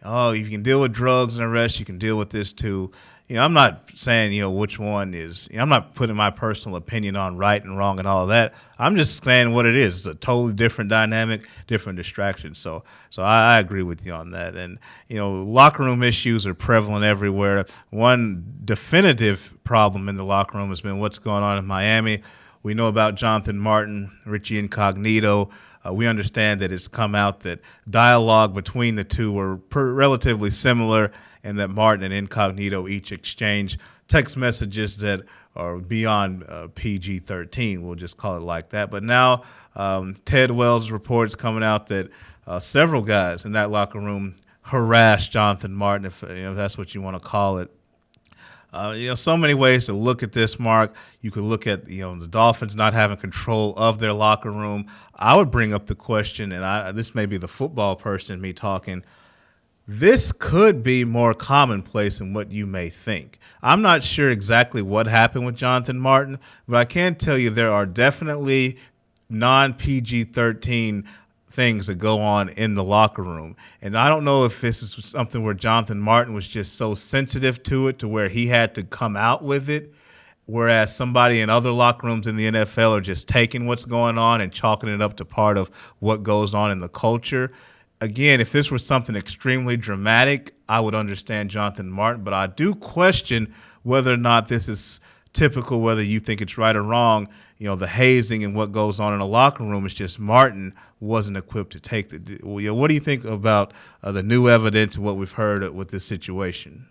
Oh, you can deal with drugs and arrest, you can deal with this too. I'm not saying, which one is, I'm not putting my personal opinion on right and wrong and all of that. I'm just saying what it is. It's a totally different dynamic, different distraction. So I agree with you on that. And, locker room issues are prevalent everywhere. One definitive problem in the locker room has been what's going on in Miami. We know about Jonathan Martin, Richie Incognito. We understand that it's come out that dialogue between the two were relatively similar, and that Martin and Incognito each exchanged text messages that are beyond PG-13. We'll just call it like that. But now Ted Wells reports coming out that several guys in that locker room harassed Jonathan Martin, if that's what you want to call it. So many ways to look at this, Mark. You could look at, the Dolphins not having control of their locker room. I would bring up the question, and this may be the football person in me talking, this could be more commonplace than what you may think. I'm not sure exactly what happened with Jonathan Martin, but I can tell you there are definitely non-PG-13 things that go on in the locker room. And I don't know if this is something where Jonathan Martin was just so sensitive to it to where he had to come out with it, whereas somebody in other locker rooms in the NFL are just taking what's going on and chalking it up to part of what goes on in the culture. Again, if this was something extremely dramatic, I would understand Jonathan Martin, but I do question whether or not this is typical, whether you think it's right or wrong. The hazing and what goes on in a locker room is just Martin wasn't equipped to take the. What do you think about the new evidence and what we've heard with this situation?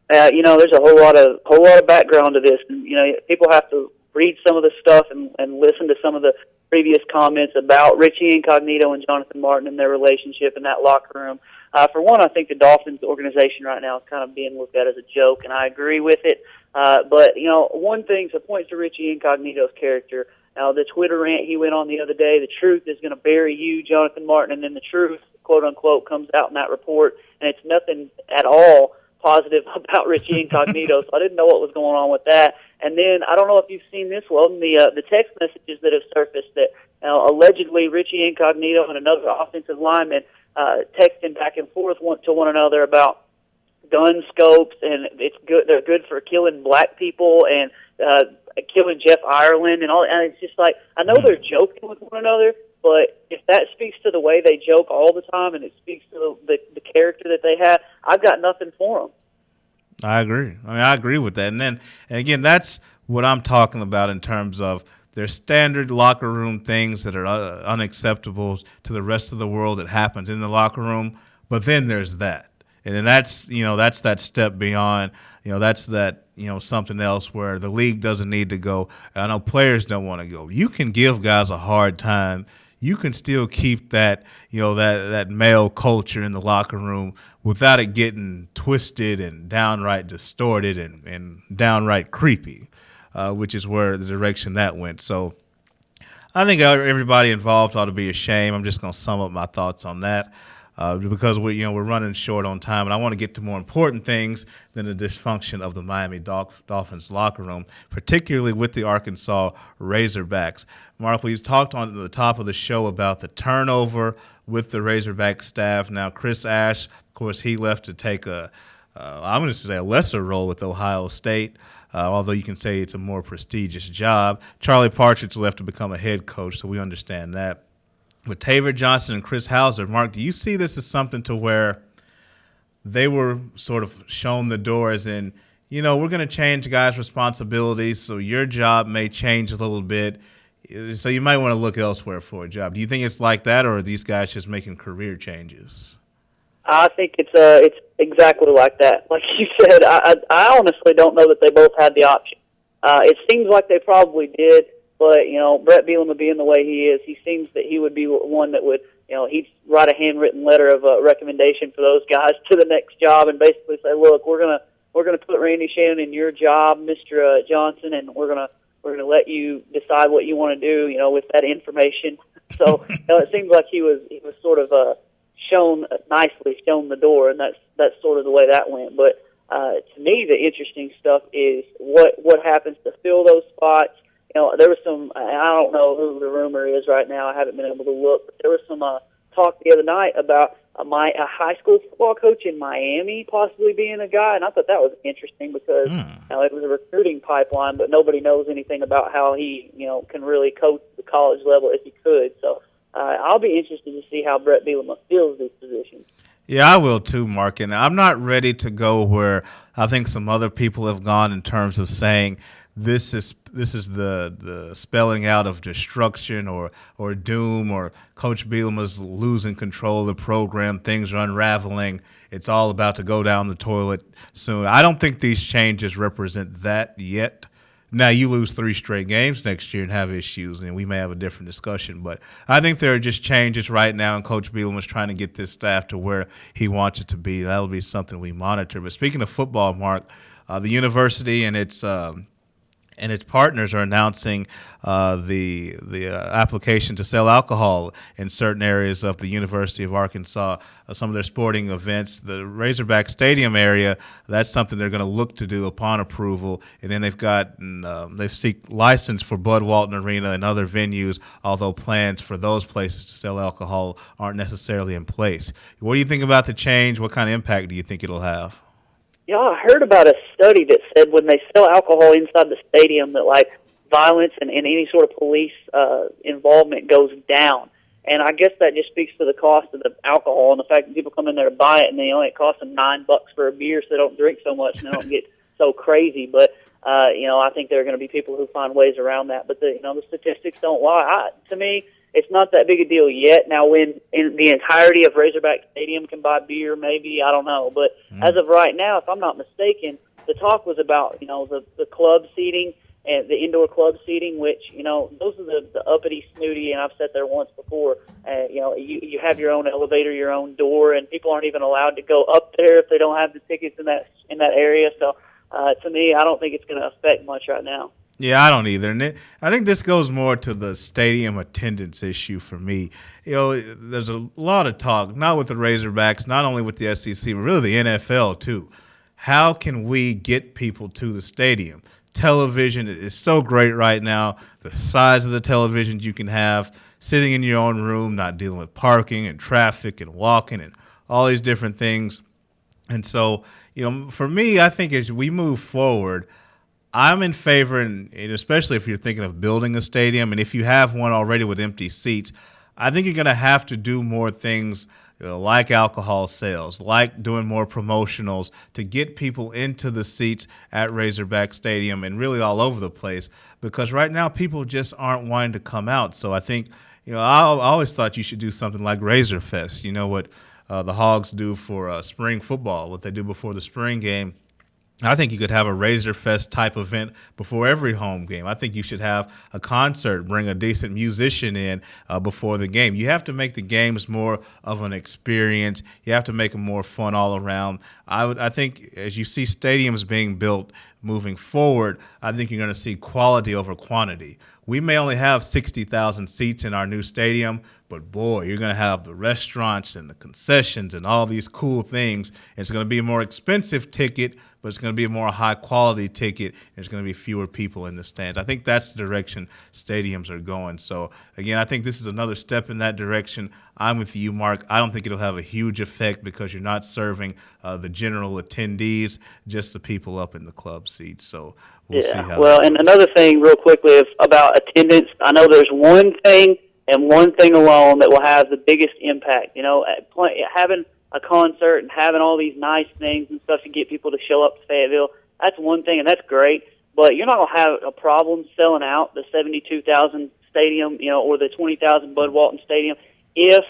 There's a whole lot of background to this. And, people have to read some of the stuff and listen to some of the previous comments about Richie Incognito and Jonathan Martin and their relationship in that locker room. For one, I think the Dolphins organization right now is kind of being looked at as a joke, and I agree with it. But, one thing, so points to Richie Incognito's character. The Twitter rant he went on the other day, the truth is going to bury you, Jonathan Martin, and then the truth, quote unquote, comes out in that report, and it's nothing at all positive about Richie Incognito, so I didn't know what was going on with that. And then I don't know if you've seen this, Weldon, the text messages that have surfaced that allegedly Richie Incognito and another offensive lineman texting back and forth to one another about gun scopes, and it's good. They're good for killing black people and killing Jeff Ireland and all. And it's just like, I know they're joking with one another, but if that speaks to the way they joke all the time, and it speaks to the character that they have, I've got nothing for them. I agree. I agree with that. And again, that's what I'm talking about in terms of their standard locker room things that are unacceptable to the rest of the world that happens in the locker room. But then there's that. And then that's that step beyond, that's that, something else where the league doesn't need to go. And I know players don't want to go. You can give guys a hard time. You can still keep that, that male culture in the locker room without it getting twisted and downright distorted and downright creepy, which is where the direction that went. So I think everybody involved ought to be ashamed. I'm just going to sum up my thoughts on that. Because we're running short on time, and I want to get to more important things than the dysfunction of the Miami Dolphins locker room, particularly with the Arkansas Razorbacks. Mark, we talked on the top of the show about the turnover with the Razorback staff. Now, Chris Ash, of course, he left to take I'm going to say a lesser role with Ohio State, although you can say it's a more prestigious job. Charlie Partridge left to become a head coach, so we understand that. With Taver Johnson and Chris Hauser, Mark, do you see this as something to where they were sort of shown the door as in, we're going to change guys' responsibilities, so your job may change a little bit, so you might want to look elsewhere for a job. Do you think it's like that, or are these guys just making career changes? I think it's exactly like that. Like you said, I honestly don't know that they both had the option. It seems like they probably did. But, Brett Bielema being the way he is, he seems that he would be one that would, he'd write a handwritten letter of recommendation for those guys to the next job and basically say, look, we're gonna put Randy Shannon in your job, Mr. Johnson, and we're gonna let you decide what you want to do, with that information. So it seems like he was sort of shown the door, and that's sort of the way that went. But to me, the interesting stuff is what happens to fill those spots. There was some, I don't know who the rumor is right now. I haven't been able to look, but there was some talk the other night about a high school football coach in Miami possibly being a guy, and I thought that was interesting because it was a recruiting pipeline, but nobody knows anything about how he, can really coach the college level if he could. So I'll be interested to see how Brett Bielema fills these positions. Yeah, I will too, Mark. And I'm not ready to go where I think some other people have gone in terms of saying this is the spelling out of destruction or doom, or Coach Bielema's losing control of the program. Things are unraveling. It's all about to go down the toilet soon. I don't think these changes represent that yet. Now, you lose 3 straight games next year and have issues, and we may have a different discussion. But I think there are just changes right now, and Coach Bielema is trying to get this staff to where he wants it to be. That'll be something we monitor. But speaking of football, Mark, the university and its partners are announcing the application to sell alcohol in certain areas of the University of Arkansas, some of their sporting events. The Razorback Stadium area, that's something they're going to look to do upon approval. And then they've seek license for Bud Walton Arena and other venues, although plans for those places to sell alcohol aren't necessarily in place. What do you think about the change? What kind of impact do you think it'll have? Yeah, I heard about a study that said when they sell alcohol inside the stadium that, violence and any sort of police involvement goes down. And I guess that just speaks to the cost of the alcohol and the fact that people come in there to buy it, and it costs them $9 for a beer, so they don't drink so much and they don't get so crazy. But, I think there are going to be people who find ways around that. But, the statistics don't lie. To me, it's not that big a deal yet. Now, when in the entirety of Razorback Stadium can buy beer, maybe, I don't know. But as of right now, if I'm not mistaken, the talk was about, the club seating and the indoor club seating, which, those are the uppity, snooty, and I've sat there once before. You have your own elevator, your own door, and people aren't even allowed to go up there if they don't have the tickets in that area. So, to me, I don't think it's going to affect much right now. Yeah, I don't either. And I think this goes more to the stadium attendance issue for me. There's a lot of talk, not with the Razorbacks, not only with the SEC, but really the NFL too. How can we get people to the stadium? Television is so great right now. The size of the televisions you can have, sitting in your own room, not dealing with parking and traffic and walking and all these different things. And so, for me, I think as we move forward, I'm in favor, and especially if you're thinking of building a stadium, and if you have one already with empty seats, I think you're going to have to do more things like alcohol sales, like doing more promotionals to get people into the seats at Razorback Stadium and really all over the place, because right now people just aren't wanting to come out. So I think, I always thought you should do something like Razor Fest, what the Hogs do for spring football, what they do before the spring game. I think you could have a Razor Fest type event before every home game. I think you should have a concert, bring a decent musician in before the game. You have to make the games more of an experience. You have to make them more fun all around. I think as you see stadiums being built moving forward, I think you're going to see quality over quantity. We may only have 60,000 seats in our new stadium, but boy, you're going to have the restaurants and the concessions and all these cool things. It's going to be a more expensive ticket, but it's going to be a more high-quality ticket. There's going to be fewer people in the stands. I think that's the direction stadiums are going. So, again, I think this is another step in that direction. I'm with you, Mark. I don't think it'll have a huge effect because you're not serving the general attendees, just the people up in the club seats. So we'll see how. Well, and another thing real quickly about attendance, I know there's one thing and one thing alone that will have the biggest impact. Having a concert and having all these nice things and stuff to get people to show up to Fayetteville, that's one thing, and that's great. But you're not going to have a problem selling out the 72,000 stadium, or the 20,000 Bud Walton Stadium if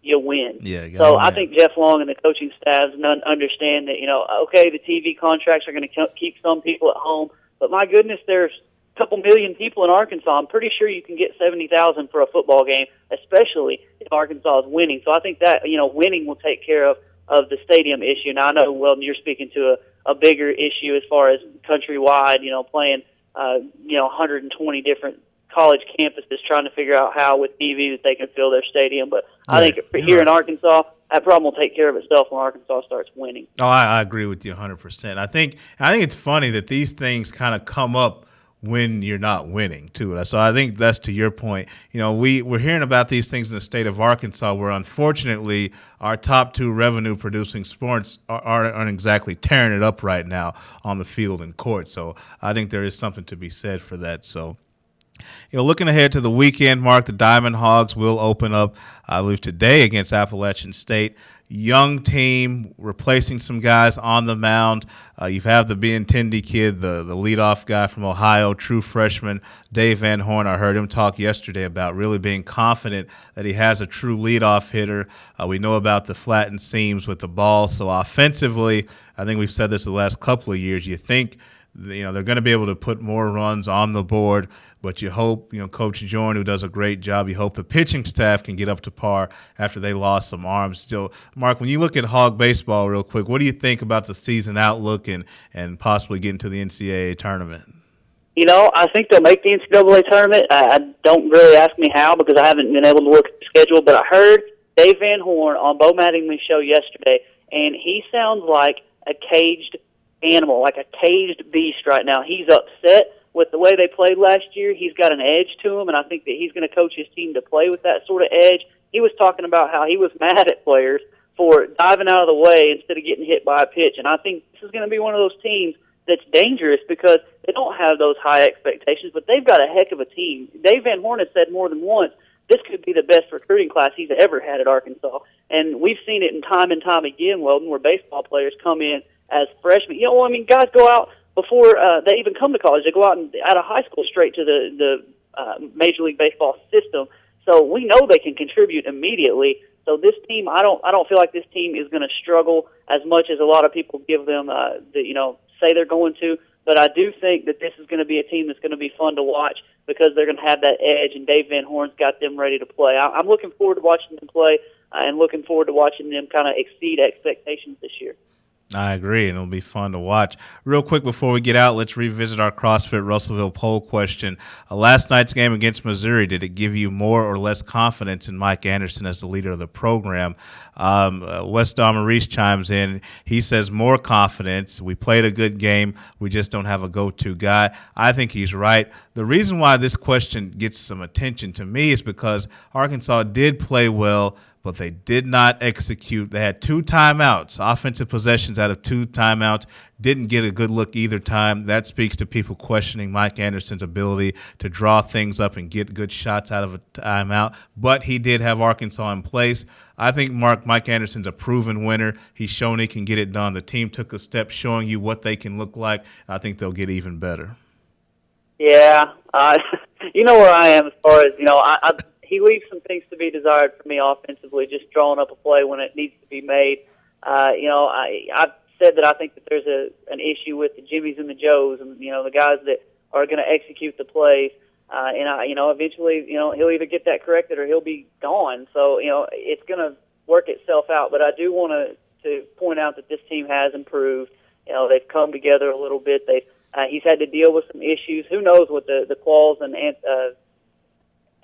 you win. So I think Jeff Long and the coaching staffs understand that, okay, the TV contracts are going to keep some people at home, but my goodness, there's a couple million people in Arkansas. I'm pretty sure you can get 70,000 for a football game, especially if Arkansas is winning. So I think that, winning will take care of the stadium issue. Now, I know, Weldon, you're speaking to a bigger issue as far as countrywide, playing, 120 different college campuses trying to figure out how with TV that they can fill their stadium. But I think here in Arkansas, that problem will take care of itself when Arkansas starts winning. Oh, I agree with you 100%. I think it's funny that these things kind of come up when you're not winning, too. So I think that's to your point. We're hearing about these things in the state of Arkansas where, unfortunately, our top two revenue-producing sports aren't exactly tearing it up right now on the field and court. So I think there is something to be said for that. So, looking ahead to the weekend, Mark, the Diamond Hogs will open up, I believe, today against Appalachian State. Young team, replacing some guys on the mound. You have the Benintendi kid, the leadoff guy from Ohio, true freshman, Dave Van Horn. I heard him talk yesterday about really being confident that he has a true leadoff hitter. We know about the flattened seams with the ball. So offensively, I think we've said this the last couple of years, you think they're going to be able to put more runs on the board, but you hope, Coach Jordan, who does a great job, you hope the pitching staff can get up to par after they lost some arms. Still, Mark, when you look at Hog baseball real quick, what do you think about the season outlook and possibly getting to the NCAA tournament? I think they'll make the NCAA tournament. I don't really ask me how because I haven't been able to look at the schedule, but I heard Dave Van Horn on Bo Mattingly's show yesterday, and he sounds like a caged animal, like a caged beast right now. He's upset with the way they played last year. He's got an edge to him, and I think that he's going to coach his team to play with that sort of edge. He was talking about how he was mad at players for diving out of the way instead of getting hit by a pitch, and I think this is going to be one of those teams that's dangerous because they don't have those high expectations, but they've got a heck of a team. Dave Van Horn has said more than once, this could be the best recruiting class he's ever had at Arkansas, and we've seen it in time and time again, Weldon, where baseball players come in as freshmen. Guys go out before they even come to college. They go out out of high school straight to the Major League Baseball system. So we know they can contribute immediately. So this team, I don't feel like this team is going to struggle as much as a lot of people give them, say they're going to. But I do think that this is going to be a team that's going to be fun to watch because they're going to have that edge, and Dave Van Horn's got them ready to play. I'm looking forward to watching them play and looking forward to watching them kind of exceed expectations this year. I agree, and it'll be fun to watch. Real quick before we get out, let's revisit our CrossFit Russellville poll question. Last night's game against Missouri, did it give you more or less confidence in Mike Anderson as the leader of the program? Wes Maurice chimes in. He says more confidence. We played a good game. We just don't have a go-to guy. I think he's right. The reason why this question gets some attention to me is because Arkansas did play well, but they did not execute. They had 2 timeouts, offensive possessions out of 2 timeouts, didn't get a good look either time. That speaks to people questioning Mike Anderson's ability to draw things up and get good shots out of a timeout. But he did have Arkansas in place. I think Mike Anderson's a proven winner. He's shown he can get it done. The team took a step showing you what they can look like. I think they'll get even better. Yeah, you know where I am as far as, he leaves some things to be desired for me offensively, just drawing up a play when it needs to be made. I've said that I think that there's an issue with the Jimmies and the Joes and, the guys that are going to execute the plays. Eventually, he'll either get that corrected or he'll be gone. So, it's going to work itself out. But I do want to point out that this team has improved. They've come together a little bit. He's had to deal with some issues. Who knows what the Qualls and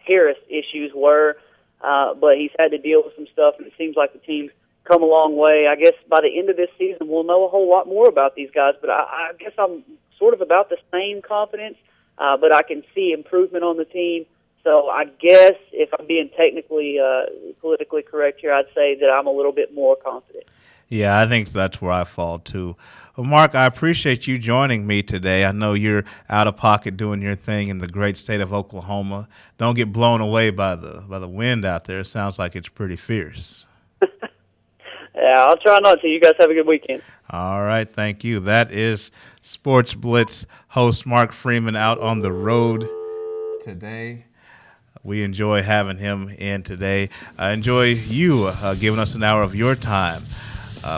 Harris issues were, but he's had to deal with some stuff, and it seems like the team's come a long way. I guess by the end of this season, we'll know a whole lot more about these guys, but I guess I'm sort of about the same confidence, but I can see improvement on the team. So I guess if I'm being technically, politically correct here, I'd say that I'm a little bit more confident. Yeah, I think that's where I fall too. Well, Mark, I appreciate you joining me today. I know you're out of pocket doing your thing in the great state of Oklahoma. Don't get blown away by the wind out there. It sounds like it's pretty fierce. Yeah, I'll try not to. You guys have a good weekend. All right, thank you. That is Sports Blitz host Mark Freeman out on the road today. We enjoy having him in today. I enjoy you giving us an hour of your time.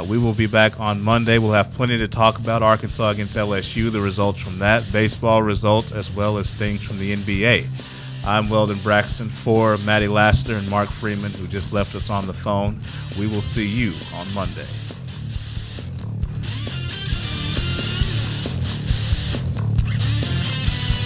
We will be back on Monday. We'll have plenty to talk about. Arkansas against LSU, the results from that, baseball results, as well as things from the NBA. I'm Weldon Braxton for Maddie Lassiter and Mark Freeman, who just left us on the phone. We will see you on Monday.